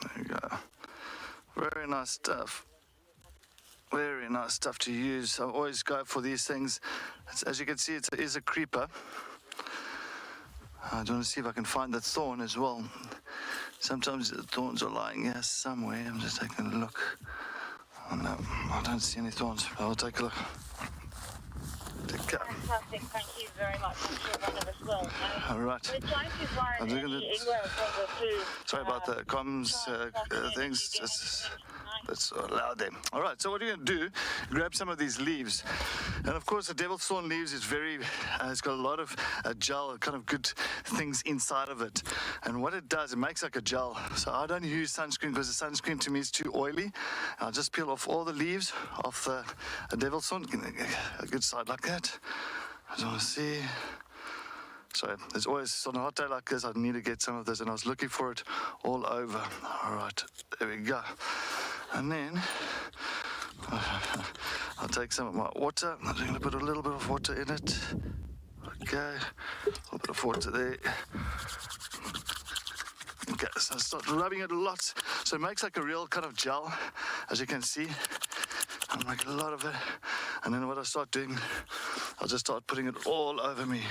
C: There you go. Very nice stuff. Very nice stuff to use. I always go for these things. As you can see, it is a creeper. I want to see if I can find the thorn as well. Sometimes the thorns are lying here somewhere. I'm just taking a look. Oh no, I don't see any thorns. I'll take a look.
E: Fantastic, thank you very much. I'm sure one of us will.
C: All right.
E: We're trying to find any England through.
C: Sorry about the comms things. Let's allow them. All right, so what you're going to do, grab some of these leaves. And of course, the devil's thorn leaves is very, it's got a lot of gel, kind of good things inside of it. And what it does, it makes like a gel. So I don't use sunscreen because the sunscreen to me is too oily. I'll just peel off all the leaves off the devil's thorn. A good side like that. I don't want to see. So there's always, on a hot day like this, I need to get some of this, and I was looking for it all over. All right, there we go. And then I'll take some of my water. I'm going to put a little bit of water in it. Okay, a little bit of water there. Okay, so I start rubbing it a lot. So it makes like a real kind of gel, as you can see. I'll make a lot of it. And then what I start doing, I'll just start putting it all over me.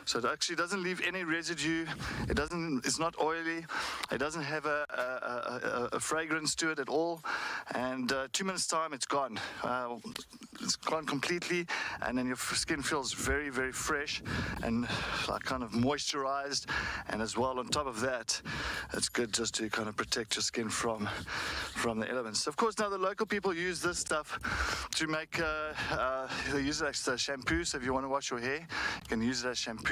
C: So it actually doesn't leave any residue. It's not oily. It doesn't have a fragrance to it at all. And 2 minutes time, it's gone. It's gone completely. And then your skin feels very, very fresh and like kind of moisturized. And as well, on top of that, it's good just to kind of protect your skin from the elements. Of course, now the local people use this stuff to make, they use it as a shampoo. So if you want to wash your hair, you can use it as shampoo.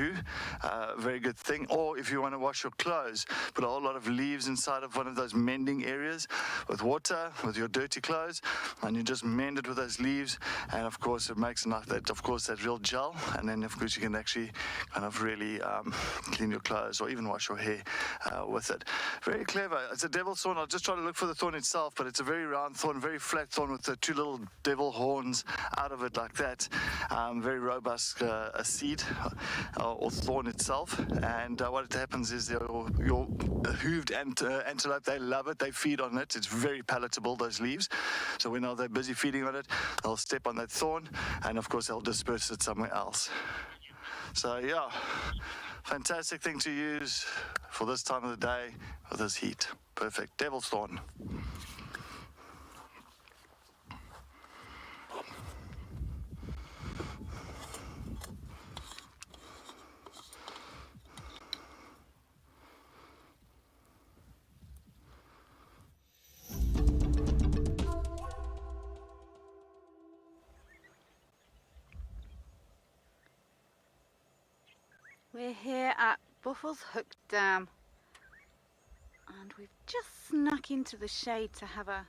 C: Very good thing. Or if you want to wash your clothes, put a whole lot of leaves inside of one of those mending areas with water, with your dirty clothes, and you just mend it with those leaves. And of course, it makes that real gel. And then of course, you can actually kind of really clean your clothes or even wash your hair with it. Very clever. It's a devil's thorn. I'll just try to look for the thorn itself, but it's a very round thorn, very flat thorn with the two little devil horns out of it like that. Very robust seed or thorn itself. And what happens is your hooved antelope, they love it. They feed on it. It's very palatable, those leaves. So when they're busy feeding on it, they'll step on that thorn, and of course they'll disperse it somewhere else. So yeah, Fantastic thing to use for this time of the day, with this heat. Perfect. Devil's Thorn.
B: We're here at Buffels Hook Dam, and we've just snuck into the shade to have a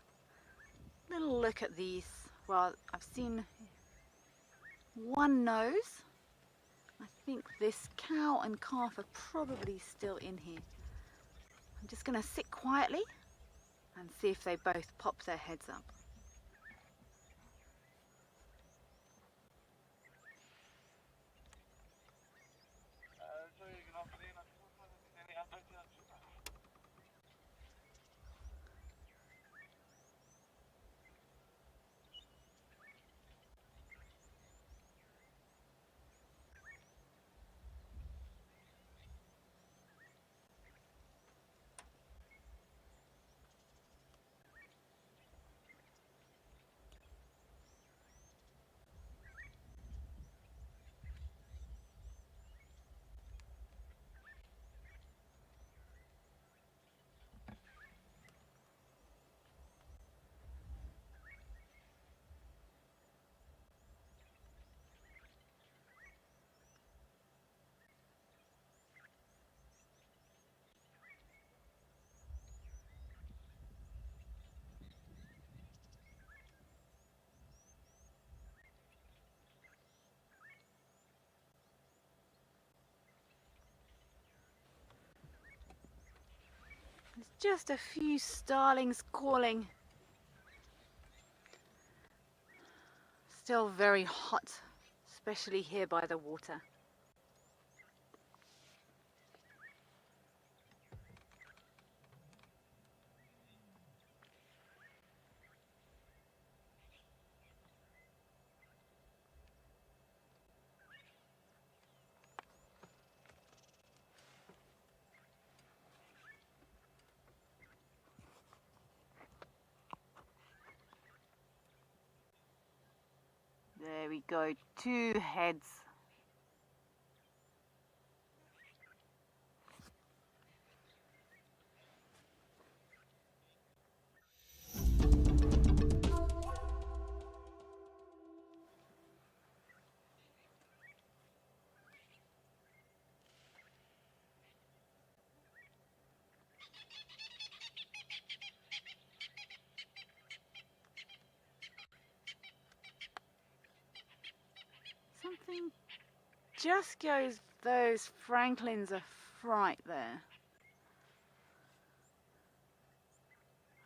B: little look at these. Well, I've seen one nose. I think this cow and calf are probably still in here. I'm just going to sit quietly and see if they both pop their heads up. There's just a few starlings calling. Still very hot, especially here by the water. There we go, 2 heads. Something just goes, those francolins are fright there.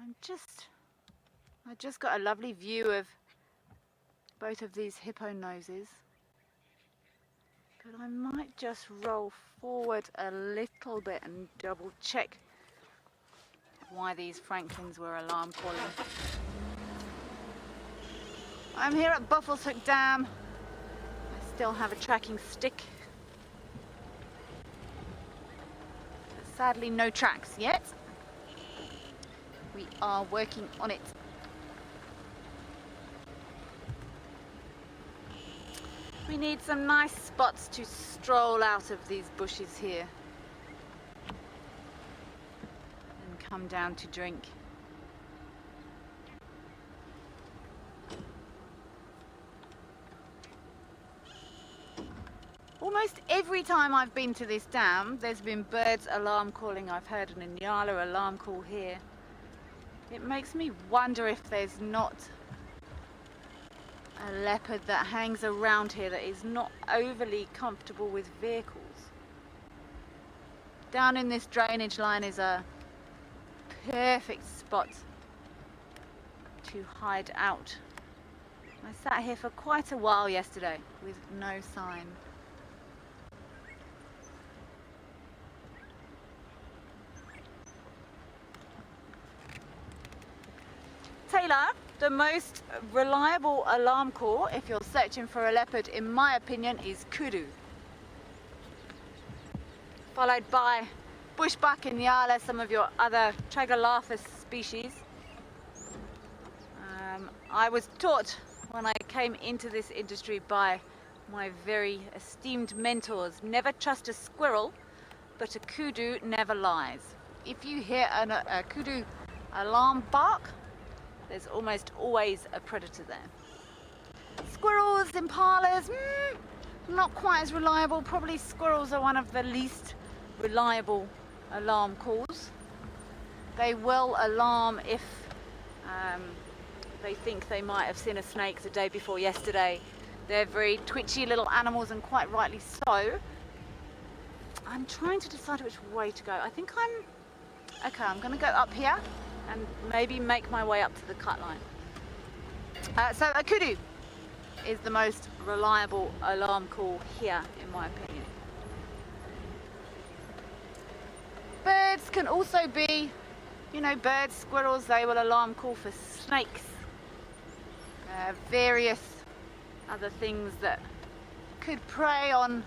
B: I just got a lovely view of both of these hippo noses. But I might just roll forward a little bit and double check why these francolins were alarm calling. I'm here at Buffels Hook Dam. I still have a tracking stick. But sadly, no tracks yet. We are working on it. We need some nice spots to stroll out of these bushes here and come down to drink. Almost every time I've been to this dam, there's been birds alarm calling. I've heard an Inyala alarm call here. It makes me wonder if there's not a leopard that hangs around here that is not overly comfortable with vehicles. Down in this drainage line is a perfect spot to hide out. I sat here for quite a while yesterday with no sign. Taylor, the most reliable alarm call if you're searching for a leopard, in my opinion, is kudu. followed by bushbuck and nyala, some of your other Tragolaphus species. I was taught when I came into this industry by my very esteemed mentors, never trust a squirrel, but a kudu never lies. If you hear a kudu alarm bark, there's almost always a predator there. Squirrels, impalas, not quite as reliable. Probably squirrels are one of the least reliable alarm calls. They will alarm if they think they might have seen a snake the day before yesterday. They're very twitchy little animals, and quite rightly so. I'm trying to decide which way to go. I think I'm going to go up here and maybe make my way up to the cut line. So a kudu is the most reliable alarm call here, in my opinion. Birds can also be, you know, birds, squirrels, they will alarm call for snakes. Various other things that could prey on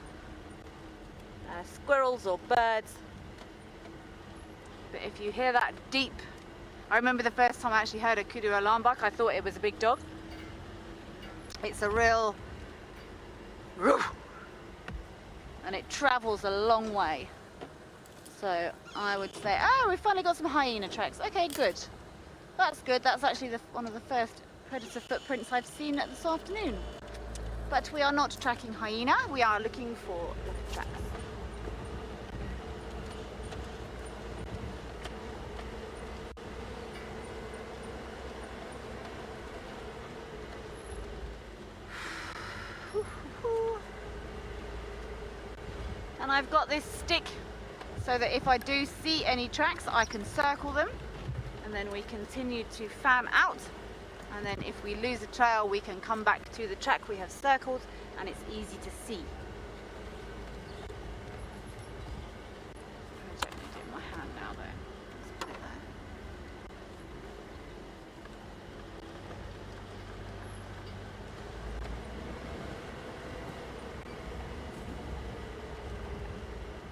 B: squirrels or birds. But if you hear that deep, I remember the first time I actually heard a kudu alarm bark, I thought it was a big dog. It's a real roof, and it travels a long way. So I would say, oh, we've finally got some hyena tracks. Okay, good. That's good. That's actually one of the first predator footprints I've seen this afternoon. But we are not tracking hyena, we are looking for leopard tracks. And I've got this stick so that if I do see any tracks, I can circle them, and then we continue to fan out. And then if we lose a trail, we can come back to the track we have circled, and it's easy to see. I'm going to do it in my hand now though. Let's put it there.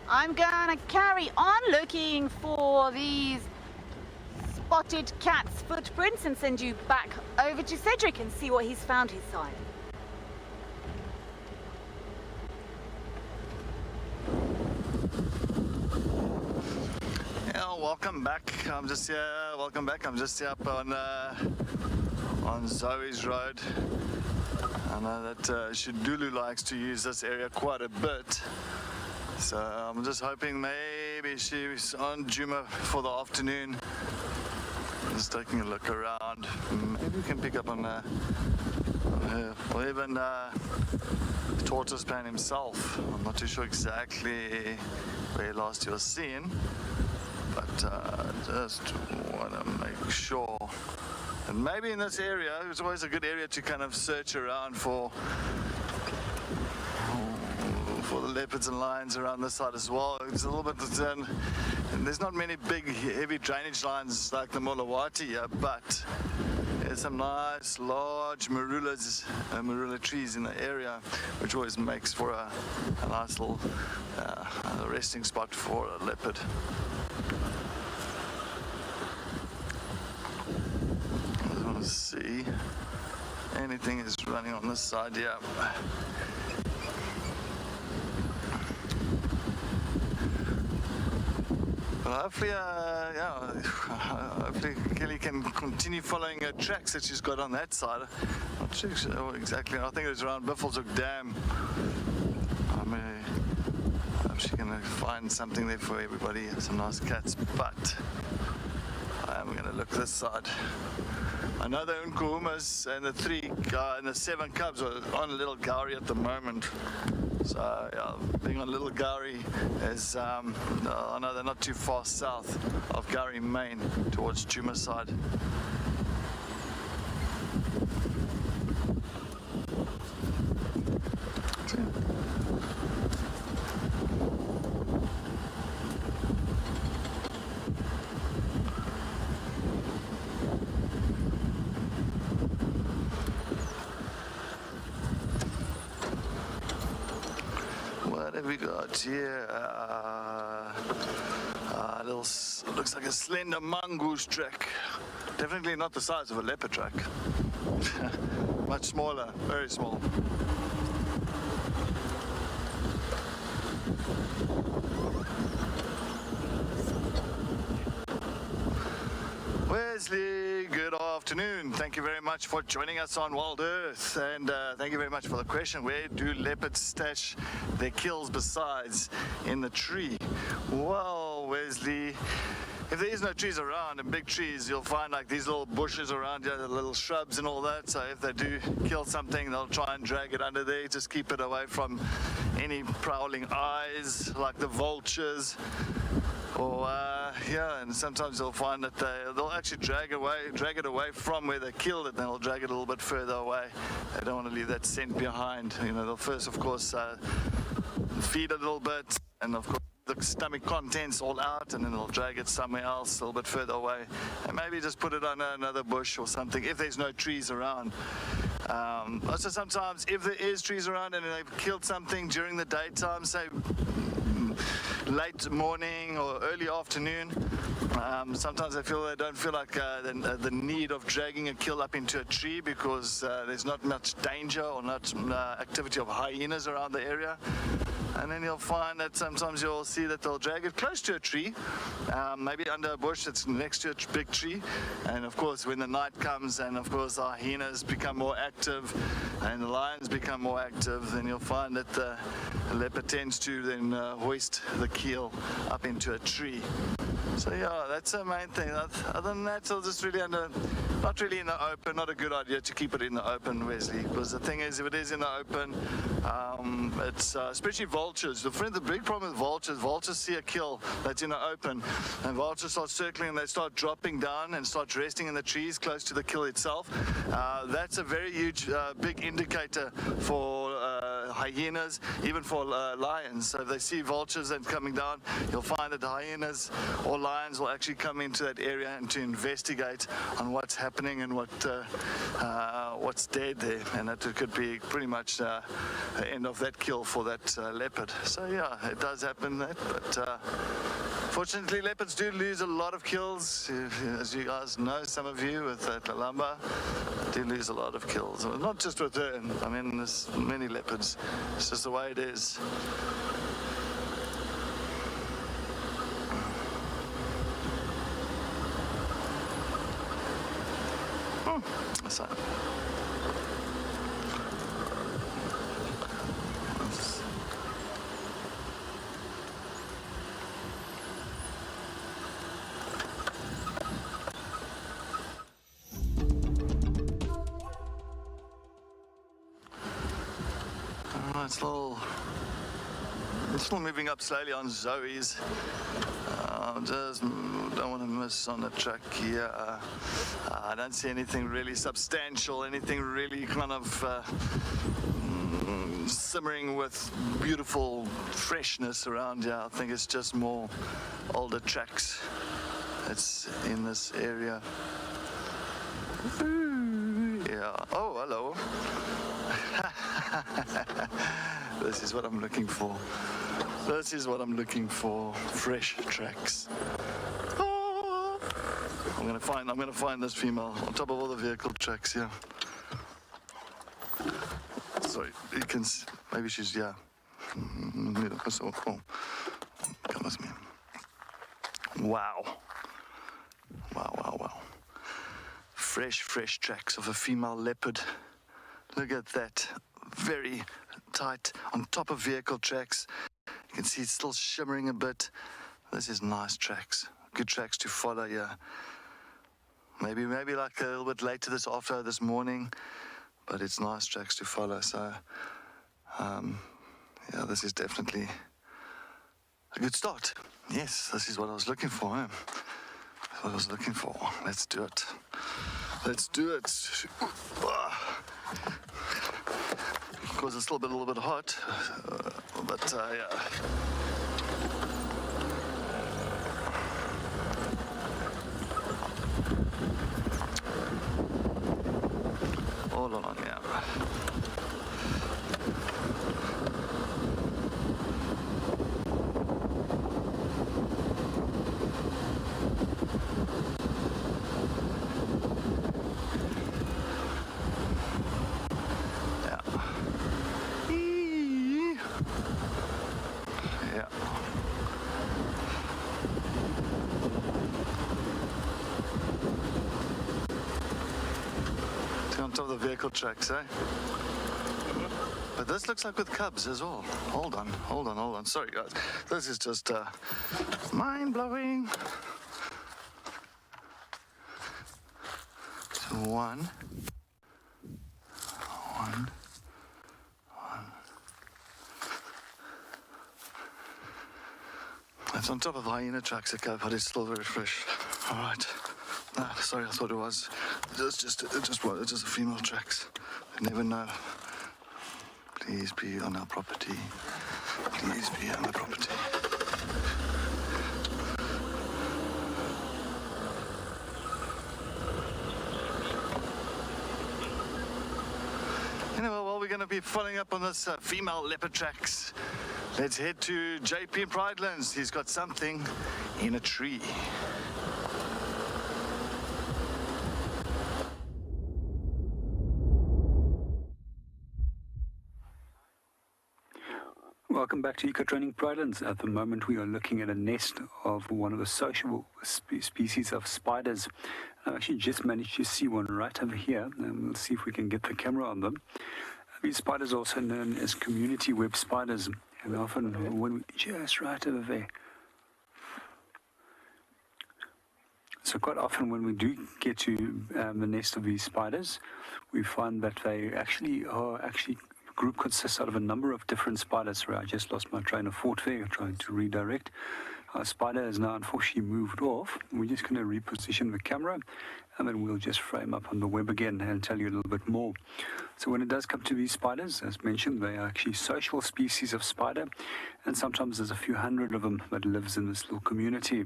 B: I'm gonna carry on looking for these spotted cat's footprints and send you back over to Cedric and see what he's found his side.
C: Yeah, welcome back. I'm just here. Welcome back. I'm just here up on Zoe's Road. I know that Shidulu likes to use this area quite a bit. So I'm just hoping maybe she's on Juma for the afternoon. Just taking a look around. Maybe we can pick up on her, or even Tortoise Pan himself. I'm not too sure exactly where last he was seen, but just want to make sure. And maybe in this area, it's always a good area to kind of search around for the leopards and lions around this side as well. It's a little bit, and there's not many big heavy drainage lines like the Molawati here, but there's some nice large marula trees in the area, which always makes for a nice little resting spot for a leopard. I just want to see anything is running on this side here. Well, hopefully, hopefully Kelly can continue following her tracks that she's got on that side. Not too sure exactly. I think it was around Buffelshoek Dam. I hope she can find something there for everybody, some nice cats. But I am going to look this side. I know the Unkuhumas and the 7 cubs are on Little Gowrie at the moment. So yeah, being on Little Gowrie is, I know they're not too far south of Gowrie Main towards Juma side. What have we got here? looks like a slender mongoose track. Definitely not the size of a leopard track. Much smaller, very small. Wesley, good afternoon. Thank you very much for joining us on WildEarth, and thank you very much for the question. Where do leopards stash their kills besides in the tree? Well, Wesley, if there is no trees around and big trees, you'll find like these little bushes around here, the little shrubs and all that. So if they do kill something, they'll try and drag it under there, just keep it away from any prowling eyes like the vultures. Or yeah, and sometimes they'll find that they'll actually drag it away from where they killed it, and they'll drag it a little bit further away. They don't want to leave that scent behind. You know, they'll first, of course, feed a little bit, and of course the stomach contents all out, and then they'll drag it somewhere else a little bit further away, and maybe just put it under another bush or something if there's no trees around. Also, sometimes if there is trees around and they've killed something during the daytime, say late morning or early afternoon, sometimes they don't feel like the need of dragging a kill up into a tree because there's not much danger or not activity of hyenas around the area. And then you'll find that sometimes you'll see that they'll drag it close to a tree, maybe under a bush that's next to a big tree. And of course, when the night comes and of course the hyenas become more active and the lions become more active, then you'll find that the leopard tends to then hoist the keel up into a tree. So yeah, that's the main thing. Other than that, they'll just really not really in the open. Not a good idea to keep it in the open, Wesley, because the thing is, if it is in the open, it's especially vultures. The big problem with vultures see a kill that's in the open, and vultures start circling and they start dropping down and start resting in the trees close to the kill itself. That's a very huge, big indicator for hyenas, even for lions. So if they see vultures and coming down, you'll find that the hyenas or lions will actually come into that area and to investigate on what's happening and what's dead there, and that could be pretty much the end of that kill for that leopard. So yeah, it does happen, but fortunately leopards do lose a lot of kills, as you guys know, some of you with Kalamba do lose a lot of kills. Not just with her, I mean there's many leopards, it's just the way it is. So. It's still moving up slowly on Zoe's. Just don't want to miss on the track here. I don't see anything really substantial, anything really kind of simmering with beautiful freshness around here. I think it's just more older tracks that's in this area. Yeah. Oh, hello. This is what I'm looking for. This is what I'm looking for. Fresh tracks. Oh. I'm gonna find this female on top of all the vehicle tracks here. Sorry, you can. Maybe she's yeah. Oh, come with me. Wow. Wow. Fresh tracks of a female leopard. Look at that. Very tight on top of vehicle tracks. You can see it's still shimmering a bit. This is nice tracks. Good tracks to follow here. Maybe like a little bit later this morning, but it's nice tracks to follow. So yeah, this is definitely a good start. Yes, this is what I was looking for. That's what I was looking for. Let's do it. Of course, it's still a little bit hot, but yeah. All along, yeah. top of the vehicle tracks, eh? But this looks like with cubs as well. Hold on. Sorry, guys. This is just mind-blowing. So one. It's on top of hyena tracks, a cub, but it's still very fresh. All right. Sorry, I thought it was. It's just a female tracks. You never know. Please be on our property. Please be on our property. Anyway, well, we're going to be following up on this female leopard tracks. Let's head to JP in Pridelands. He's got something in a tree.
D: Welcome back to Eco Training Pridelands. At the moment, we are looking at a nest of one of the sociable species of spiders. I've actually just managed to see one right over here, and we'll see if we can get the camera on them. These spiders are also known as community web spiders, and often when we just right over there. So quite often when we do get to the nest of these spiders, we find that they group consists out of a number of different spiders. Sorry, I just lost my train of thought there, trying to redirect. Our spider has now unfortunately moved off. We're just going to reposition the camera, and then we'll just frame up on the web again and tell you a little bit more. So when it does come to these spiders, as mentioned, they are actually social species of spider, and sometimes there's a few hundred of them that lives in this little community.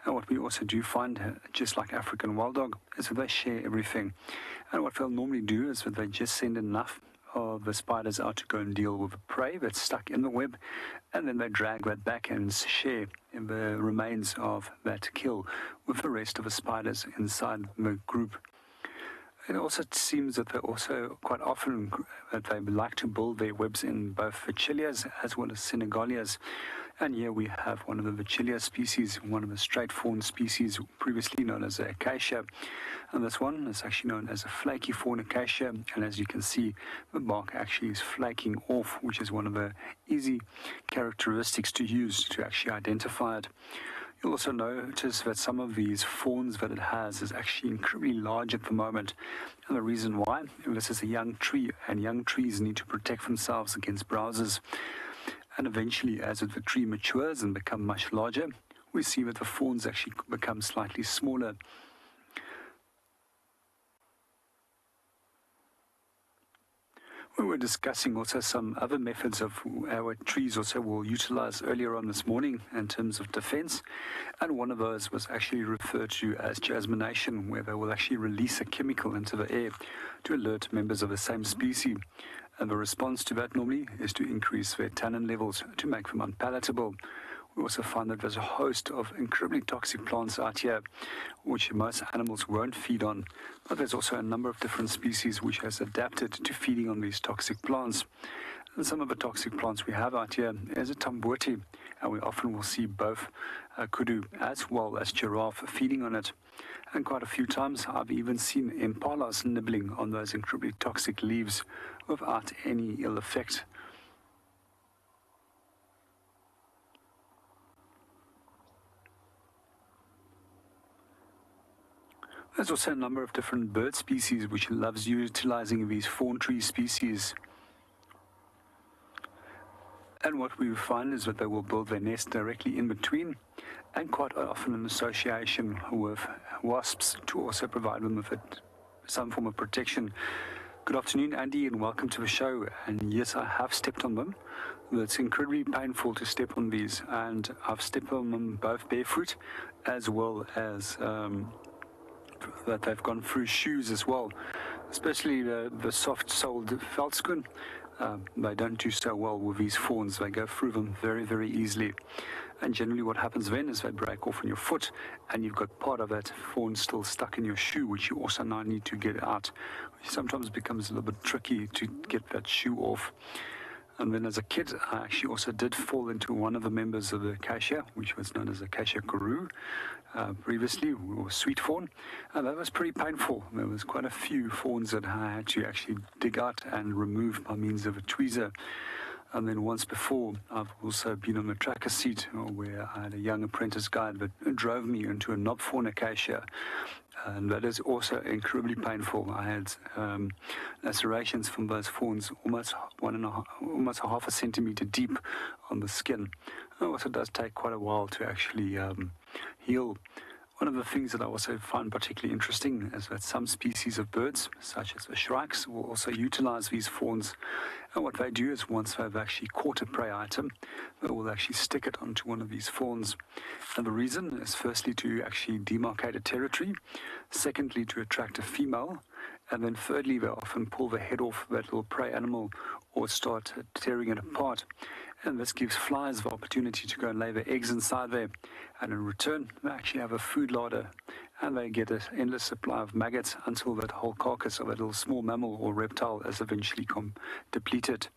D: And what we also do find, just like African wild dog, is that they share everything. And what they'll normally do is that they just send enough of the spiders out to go and deal with the prey that's stuck in the web, and then they drag that back and share in the remains of that kill with the rest of the spiders inside the group. It also seems that they also quite often that they like to build their webs in both Vachilias as well as Senegalias. And here we have one of the Vachilia species, one of the straight fawn species previously known as the acacia. And this one is actually known as a flaky fawn acacia. And as you can see, the bark actually is flaking off, which is one of the easy characteristics to use to actually identify it. You'll also notice that some of these fawns that it has is actually incredibly large at the moment. And the reason why, this is a young tree, and young trees need to protect themselves against browsers. And eventually, as the tree matures and becomes much larger, we see that the fawns actually become slightly smaller. We were discussing also some other methods of our trees also will utilize earlier on this morning in terms of defense. And one of those was actually referred to as jasmination, where they will actually release a chemical into the air to alert members of the same species. And the response to that normally is to increase their tannin levels to make them unpalatable. We also find that there's a host of incredibly toxic plants out here, which most animals won't feed on. But there's also a number of different species which has adapted to feeding on these toxic plants. And some of the toxic plants we have out here is a tambuti, and we often will see both kudu as well as giraffe feeding on it. And quite a few times I've even seen impalas nibbling on those incredibly toxic leaves without any ill effect. There's also a number of different bird species which loves utilizing these fawn tree species. And what we find is that they will build their nest directly in between, and quite often in association with wasps to also provide them with some form of protection. Good afternoon, Andy, and welcome to the show. And yes, I have stepped on them. It's incredibly painful to step on these, and I've stepped on them both barefoot as well as that they've gone through shoes as well, especially the soft-soled veldskoen. They don't do so well with these fawns. They go through them very, very easily. And generally what happens then is they break off on your foot, and you've got part of that fawn still stuck in your shoe, which you also now need to get out. Which sometimes becomes a little bit tricky to get that shoe off. And then as a kid, I actually also did fall into one of the members of the acacia, which was known as acacia karoo previously, or sweet fawn. And that was pretty painful. There was quite a few fawns that I had to actually dig out and remove by means of a tweezer. And then once before, I've also been on the tracker seat where I had a young apprentice guide that drove me into a knob fawn acacia. And that is also incredibly painful. I had lacerations from those fawns almost a half a centimeter deep on the skin. It also does take quite a while to actually heal. One of the things that I also find particularly interesting is that some species of birds, such as the shrikes, will also utilize these fawns. And what they do is once they've actually caught a prey item, they will actually stick it onto one of these fawns. And the reason is firstly to actually demarcate a territory, secondly to attract a female, and then thirdly they often pull the head off that little prey animal or start tearing it apart. And this gives flies the opportunity to go and lay their eggs inside there. And in return, they actually have a food larder. And they get an endless supply of maggots until that whole carcass of a little small mammal or reptile is eventually depleted.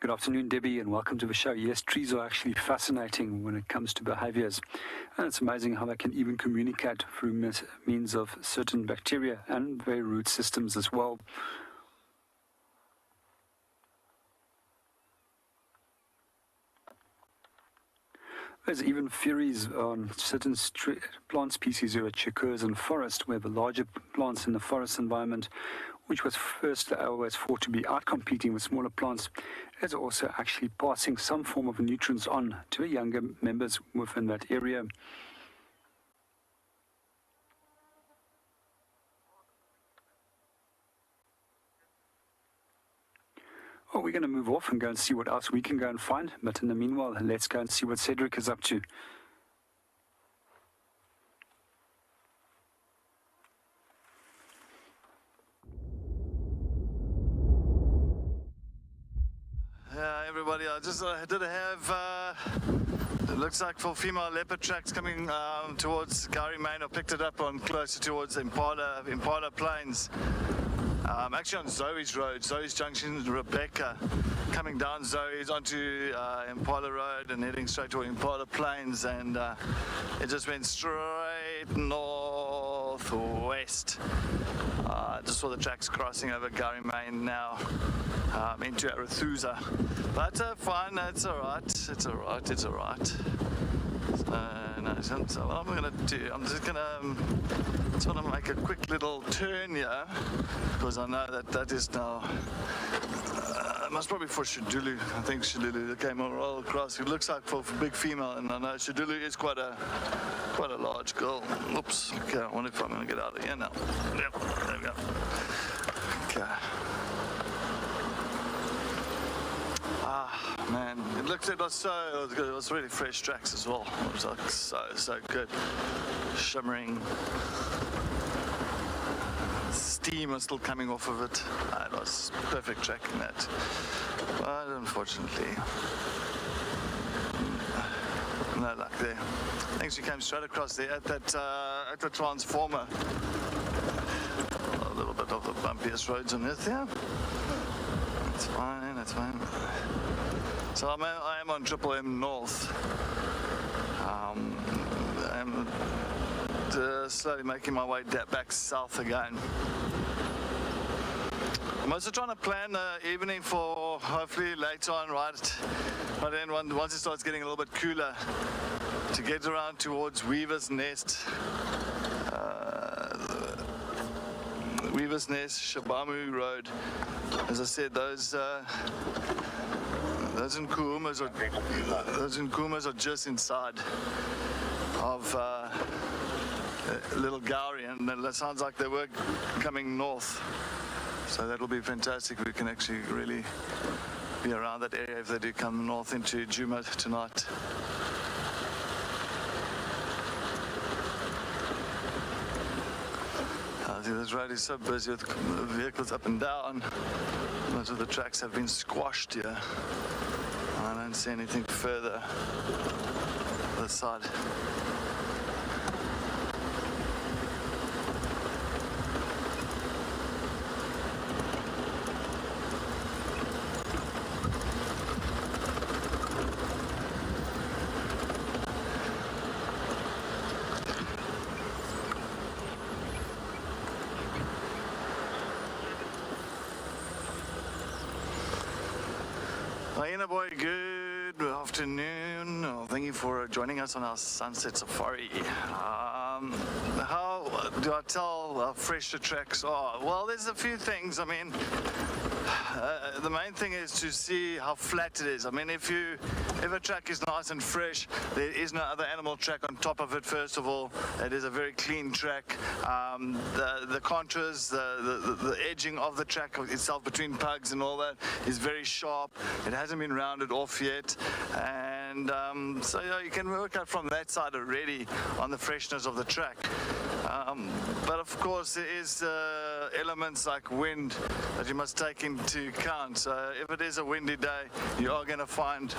D: Good afternoon, Debbie, and welcome to the show. Yes, trees are actually fascinating when it comes to behaviors. And it's amazing how they can even communicate through means of certain bacteria and their root systems as well. There's even theories on certain plant species which occurs in forest, where the larger plants in the forest environment, which was first always thought to be outcompeting with smaller plants, is also actually passing some form of nutrients on to the younger members within that area. Well, we're going to move off and go and see what else we can go and find. But in the meanwhile, let's go and see what Cedric is up to.
C: Yeah, everybody, I did have, it looks like for female leopard tracks coming towards Gowrie Main. I picked it up on closer towards Impala Plains. Actually on Zoe's Road, Zoe's Junction, Rebecca, coming down Zoe's onto Impala Road and heading straight to Impala Plains, and it just went straight northwest. Just saw the tracks crossing over Gowrie Main now into Arathusa, but fine, it's alright, it's alright. So what I'm going to do, I'm just going to sort of make a quick little turn here, because I know that is now, most probably for Shadulu. I think Shadulu came all across. It looks like for big female, and I know Shadulu is quite a large girl. Oops, okay, I wonder if I'm going to get out of here now. Yep, there we go. Okay. Man, it was really fresh tracks as well. It was like so good. Shimmering. Steam was still coming off of it. It was perfect tracking that. But unfortunately, no luck there. I think she came straight across there at the transformer. A little bit of the bumpiest roads on earth, yeah. That's fine, that's fine. So I am on Triple M North. I'm slowly making my way back south again. I'm also trying to plan the evening for hopefully later on, right then once it starts getting a little bit cooler, to get around towards Weaver's Nest. Weaver's Nest, Shabamu Road. As I said, those Nkumas are just inside of Little Gowrie, and that sounds like they were coming north. So that'll be fantastic. We can actually really be around that area if they do come north into Djuma tonight. This road is so busy with vehicles up and down. Most of the tracks have been squashed here. I don't see anything further this side. Hyena boy, good afternoon. Oh, thank you for joining us on our sunset safari. How do I tell how fresh the tracks are? Well, there's a few things. I mean, the main thing is to see how flat it is. I mean, if a track is nice and fresh, there is no other animal track on top of it. First of all, it is a very clean track. The contours, the edging of the track itself between pugs and all that is very sharp. It hasn't been rounded off yet, and so yeah, you can work out from that side already on the freshness of the track. But of course, there is elements like wind that you must take into account. So if it is a windy day, you are going to find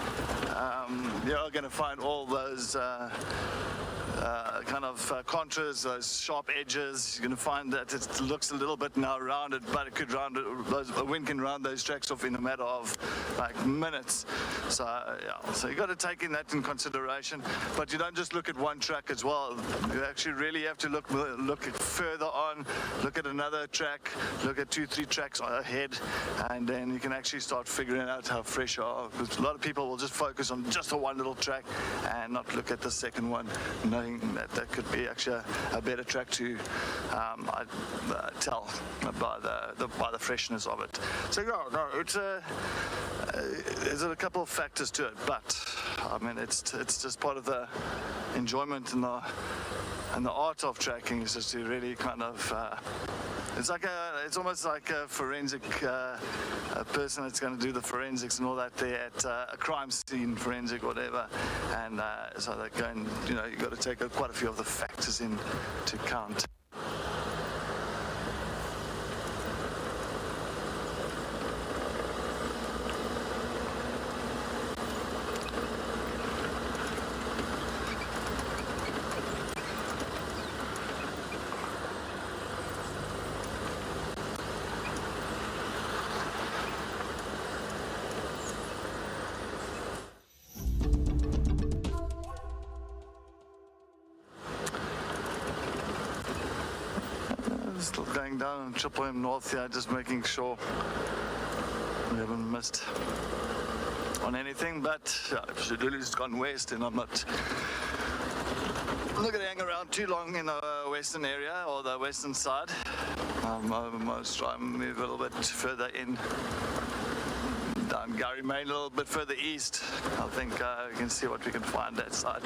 C: all those kind of contours, those sharp edges. You're going to find that it looks a little bit now rounded, but it could round it. The wind can round those tracks off in a matter of like minutes. So yeah, so you got to take that in consideration. But you don't just look at one track as well. You actually really have to look further on, look at another track, look at 2-3 tracks ahead, and then you can actually start figuring out how fresh you are. Because a lot of people will just focus on just the one little track and not look at the second one, knowing that could be actually a better track to tell by the freshness of it. So no, there's a couple of factors to it, but I mean it's just part of the enjoyment and the art of tracking is just to really kind of it's almost like a forensic a person that's going to do the forensics and all that there at a crime scene forensic or whatever, and so they're going, you've got to take quite a few of the factors into account. Still going down on Triple M North here, just making sure we haven't missed on anything. But if Shaduli's gone west, and I'm not going to hang around too long in the western area or the western side. I must try and move a little bit further in, down Gary Main, a little bit further east. I think we can see what we can find that side.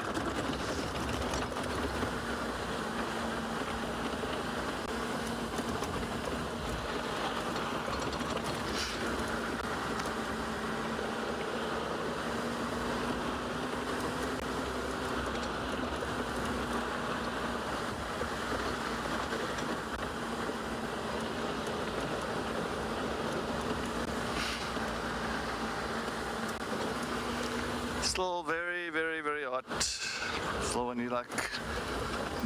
C: Still very, very, very hot. So when you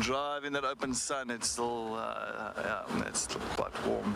C: drive in that open sun, it's still it's still quite warm.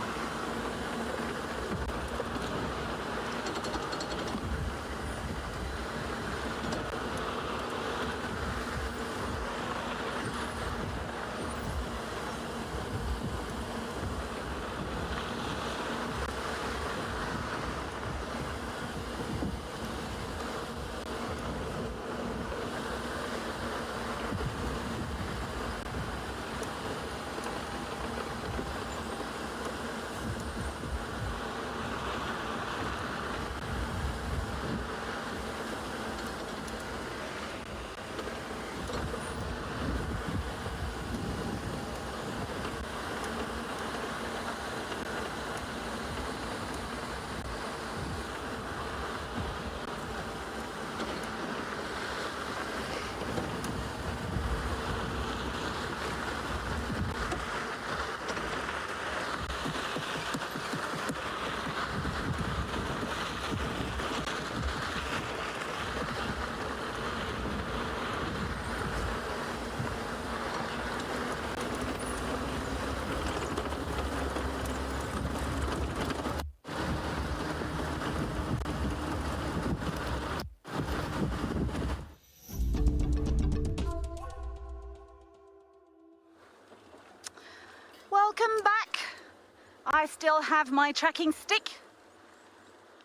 B: I still have my tracking stick.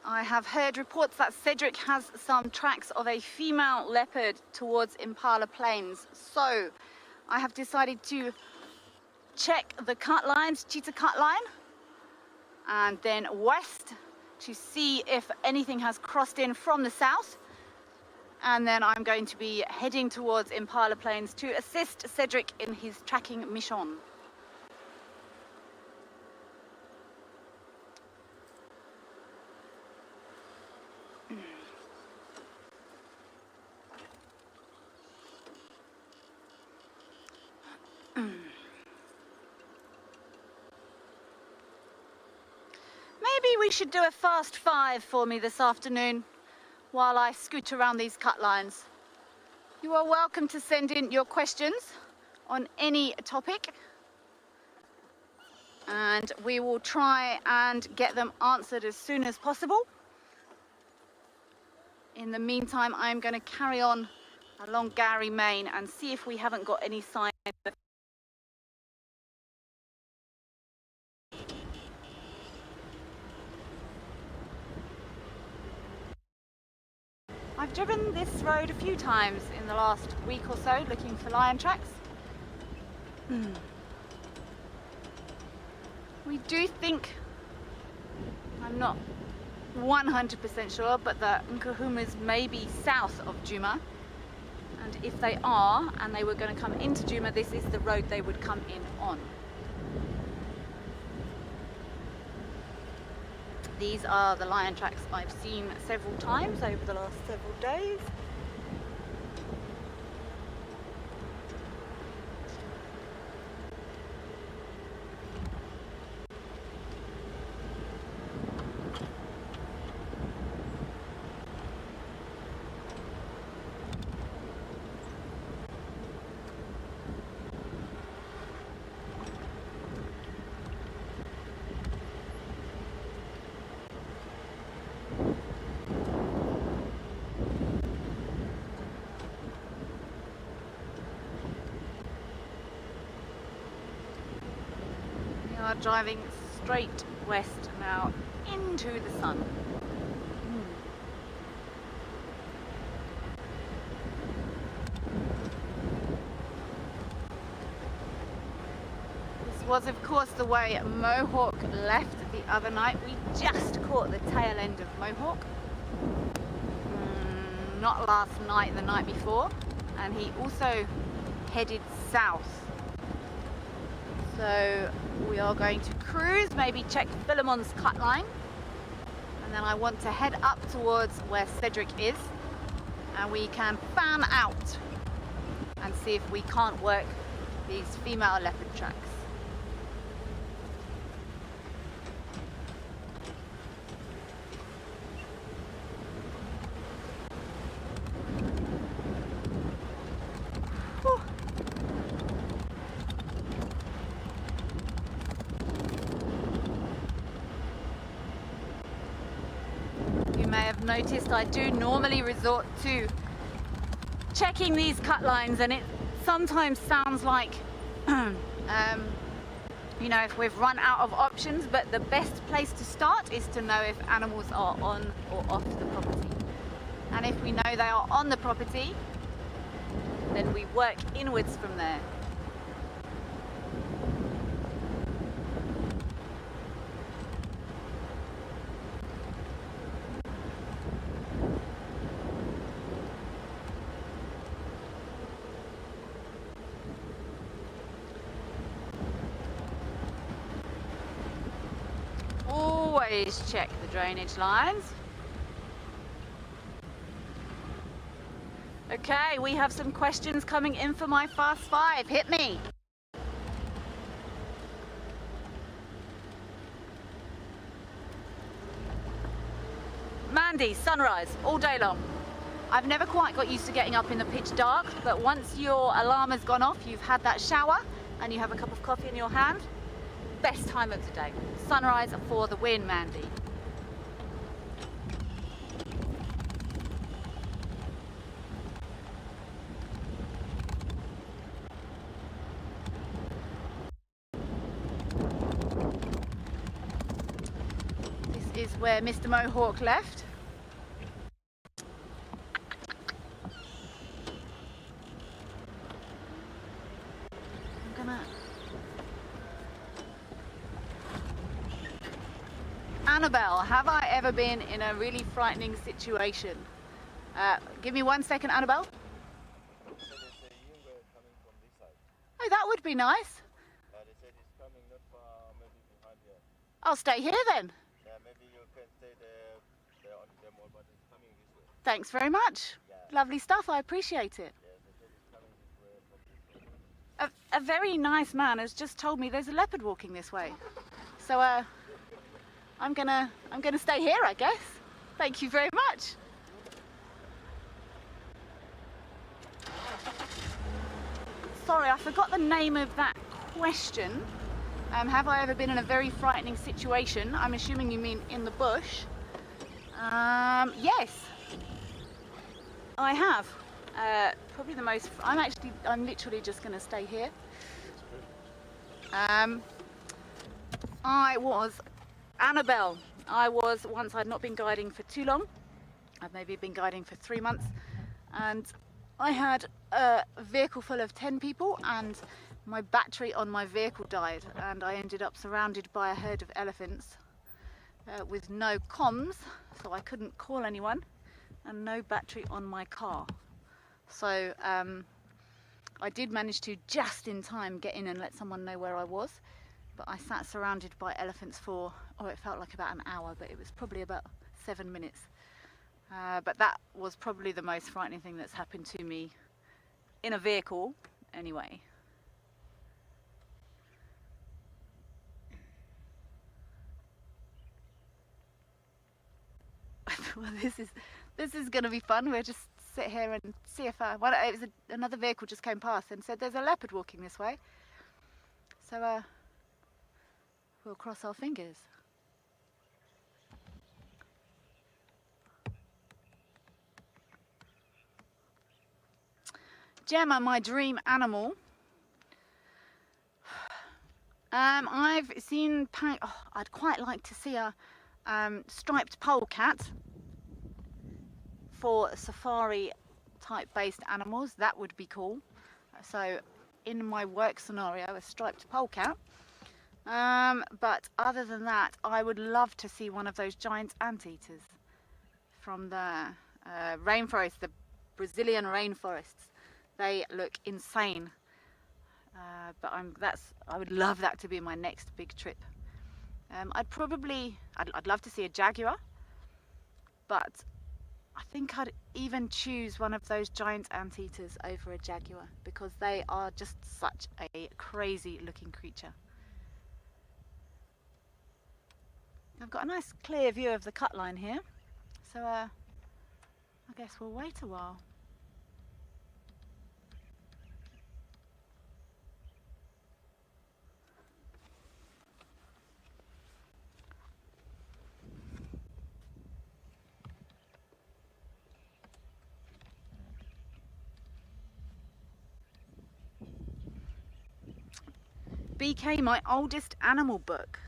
B: I have heard reports that Cedric has some tracks of a female leopard towards Impala Plains. So I have decided to check the cut lines, cheetah cut line, and then west to see if anything has crossed in from the south. And then I'm going to be heading towards Impala Plains to assist Cedric in his tracking mission. Maybe we should do a fast 5 for me this afternoon while I scoot around these cut lines. You are welcome to send in your questions on any topic, and we will try and get them answered as soon as possible. In the meantime, I'm going to carry on along Gary Main and see if we haven't got any signs of I've driven this road a few times in the last week or so looking for lion tracks. We do think, I'm not 100% sure, but the Nkuhumas may be south of Djuma. And if they are, and they were going to come into Djuma, this is the road they would come in on. These are the lion tracks I've seen several times over the last several days. Driving straight west now into the sun. This was of course the way Mohawk left the other night. We just caught the tail end of Mohawk. Not last night, the night before, and he also headed south. So we are going to cruise, maybe check Philemon's cut line, and then I want to head up towards where Cedric is, and we can fan out and see if we can't work these female leopard tracks. Noticed I do normally resort to checking these cut lines, and it sometimes sounds like you know, if we've run out of options, but the best place to start is to know if animals are on or off the property. And if we know they are on the property, then we work inwards from there. Always check the drainage lines. Okay, we have some questions coming in for my fast 5. Hit me. Mandy, sunrise all day long. I've never quite got used to getting up in the pitch dark, but once your alarm has gone off, you've had that shower and you have a cup of coffee in your hand, best time of the day. Sunrise for the win, Mandy. where Mr. Mohawk left. Annabelle, have I ever been in a really frightening situation? Give me 1 second, Annabelle. Oh, that would be nice.
F: They said he's coming not far, maybe behind here.
B: I'll stay here then.
F: Yeah, maybe you can stay there on the demo, but it's coming this way.
B: Thanks very much.
F: Yeah.
B: Lovely stuff, I appreciate it.
F: Yeah, they said he's coming this way from this way.
B: A very nice man has just told me there's a leopard walking this way. So I'm gonna stay here, I guess. Thank you very much. Sorry, I forgot the name of that question. Have I ever been in a very frightening situation? I'm assuming you mean in the bush. Yes, I have. Probably the most. I'm literally just going to stay here. I was Annabelle. Once I'd not been guiding for too long. I've maybe been guiding for 3 months, and I had a vehicle full of 10 people, and my battery on my vehicle died, and I ended up surrounded by a herd of elephants with no comms, so I couldn't call anyone, and no battery on my car. So I did manage to just in time get in and let someone know where I was, but I sat surrounded by elephants for, it felt like about an hour, but it was probably about 7 minutes. But that was probably the most frightening thing that's happened to me in a vehicle anyway. Well, this is going to be fun. We'll just sit here and see if another vehicle just came past and said there's a leopard walking this way. So we'll cross our fingers. Gemma, my dream animal. I've seen, I'd quite like to see a striped polecat for safari type based animals. That would be cool. So in my work scenario, a striped polecat. But other than that, I would love to see one of those giant anteaters from the rainforest, the Brazilian rainforests. They look insane, but I would love that to be my next big trip. I'd love to see a jaguar, but I think I'd even choose one of those giant anteaters over a jaguar because they are just such a crazy looking creature. I've got a nice clear view of the cut line here, so I guess we'll wait a while. BK, my oldest animal book.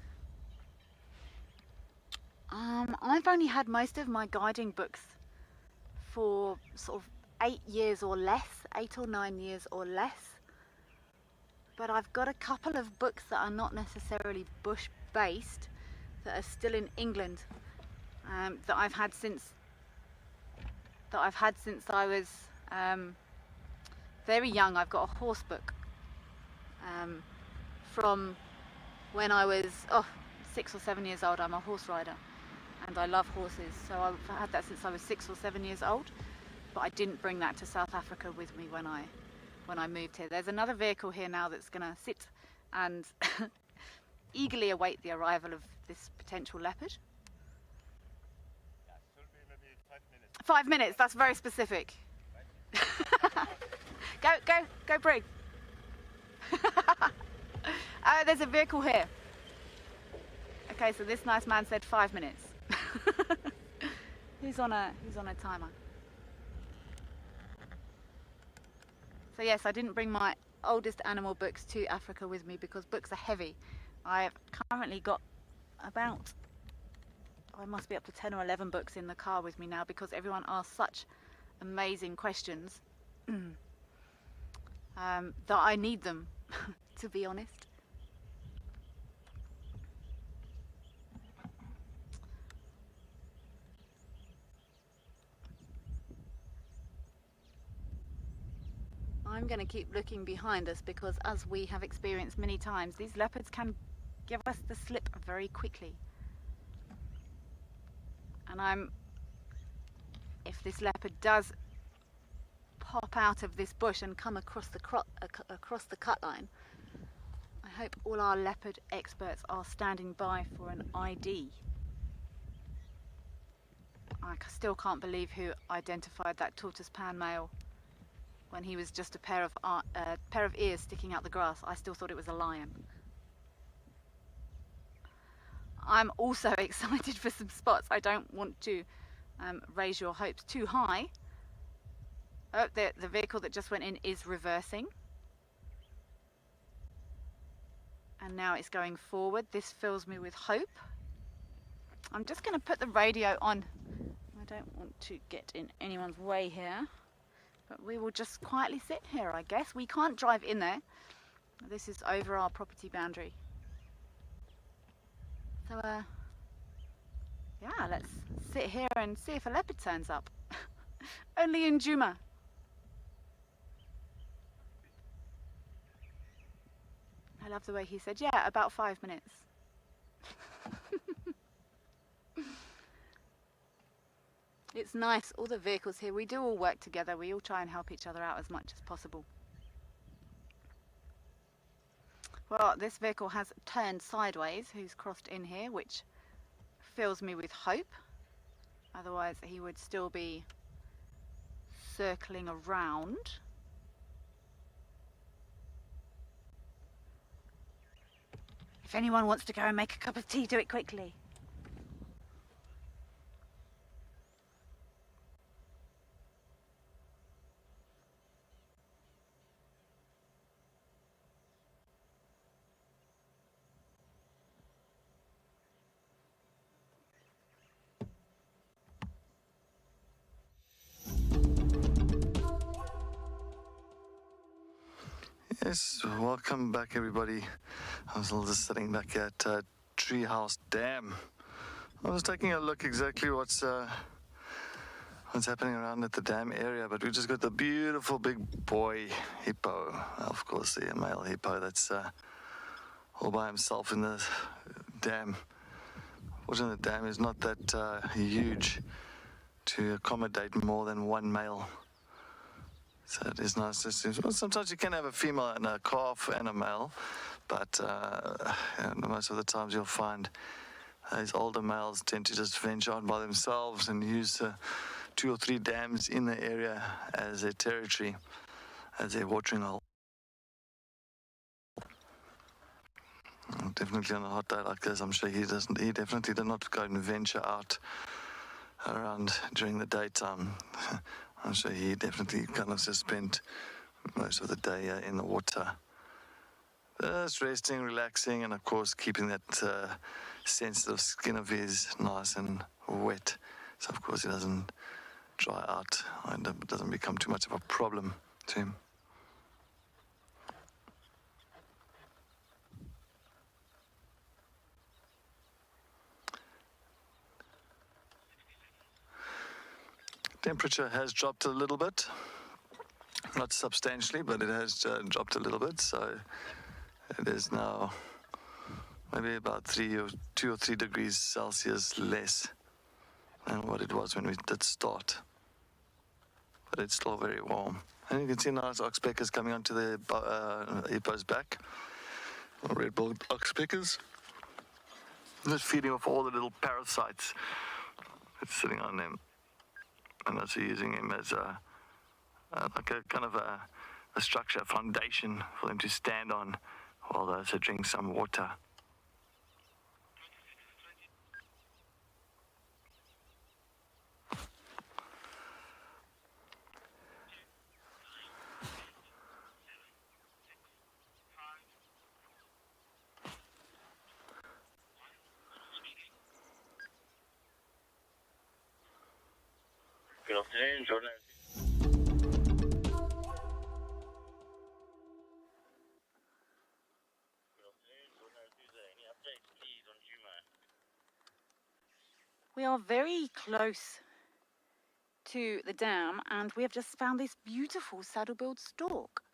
B: I've only had most of my guiding books for sort of 8 years or less, 8 or 9 years or less. But I've got a couple of books that are not necessarily bush based, that are still in England, that I've had since I was very young. I've got a horse book from when I was 6 or 7 years old. I'm a horse rider and I love horses, so I've had that since I was 6 or 7 years old, but I didn't bring that to South Africa with me when I moved here. There's another vehicle here now that's going to sit and eagerly await the arrival of this potential leopard.
F: Yeah, it should be maybe 5 minutes.
B: 5 minutes, that's very specific. Go Brig. There's a vehicle here. Okay, so this nice man said 5 minutes. He's on a timer. So yes, I didn't bring my oldest animal books to Africa with me because books are heavy. I've currently got about I must be up to 10 or 11 books in the car with me now because everyone asks such amazing questions that I need them, to be honest. I'm going to keep looking behind us because, as we have experienced many times, these leopards can give us the slip very quickly. And if this leopard does pop out of this bush and come across the cut line, I hope all our leopard experts are standing by for an ID. I still can't believe who identified that tortoise pan male when he was just a pair of ears sticking out the grass. I still thought it was a lion. I'm also excited for some spots. I don't want to raise your hopes too high. Oh, the vehicle that just went in is reversing. And now it's going forward. This fills me with hope. I'm just going to put the radio on. I don't want to get in anyone's way here. But we will just quietly sit here, I guess. We can't drive in there. This is over our property boundary. So, yeah, let's sit here and see if a leopard turns up. Only in Juma. I love the way he said, yeah, about 5 minutes. It's nice, all the vehicles here, we do all work together. We all try and help each other out as much as possible. Well, this vehicle has turned sideways, who's crossed in here, which fills me with hope. Otherwise, he would still be circling around. If anyone wants to go and make a cup of tea, do it quickly.
C: Yes, welcome back everybody. I was just sitting back at Treehouse Dam. I was taking a look exactly what's happening around at the dam area, but we just got the beautiful big boy hippo. Of course, the male hippo that's all by himself in the dam. Fortunately, the dam is not that huge to accommodate more than one male. So it is nice to see. Well, sometimes you can have a female and a calf and a male, but most of the times you'll find these older males tend to just venture on by themselves and use 2 or 3 dams in the area as their territory, as their watering hole. Definitely on a hot day like this, I'm sure he definitely did not go and venture out around during the daytime. I'm sure he definitely kind of just spent most of the day in the water. Just resting, relaxing, and of course keeping that sensitive skin of his nice and wet. So of course he doesn't dry out and it doesn't become too much of a problem to him. Temperature has dropped a little bit, not substantially, but it has dropped a little bit. So it is now maybe about 2 or 3 degrees Celsius less than what it was when we did start. But it's still very warm. And you can see nice oxpeckers coming onto the hippo's back, red-billed oxpeckers. Just feeding off all the little parasites that's sitting on them. And that's using him as like a kind of a structure, a foundation for them to stand on while they're also drink some water.
E: Good afternoon, Jordan. Any updates, please, on Juma?
B: We are very close to the dam and we have just found this beautiful saddle-billed stork.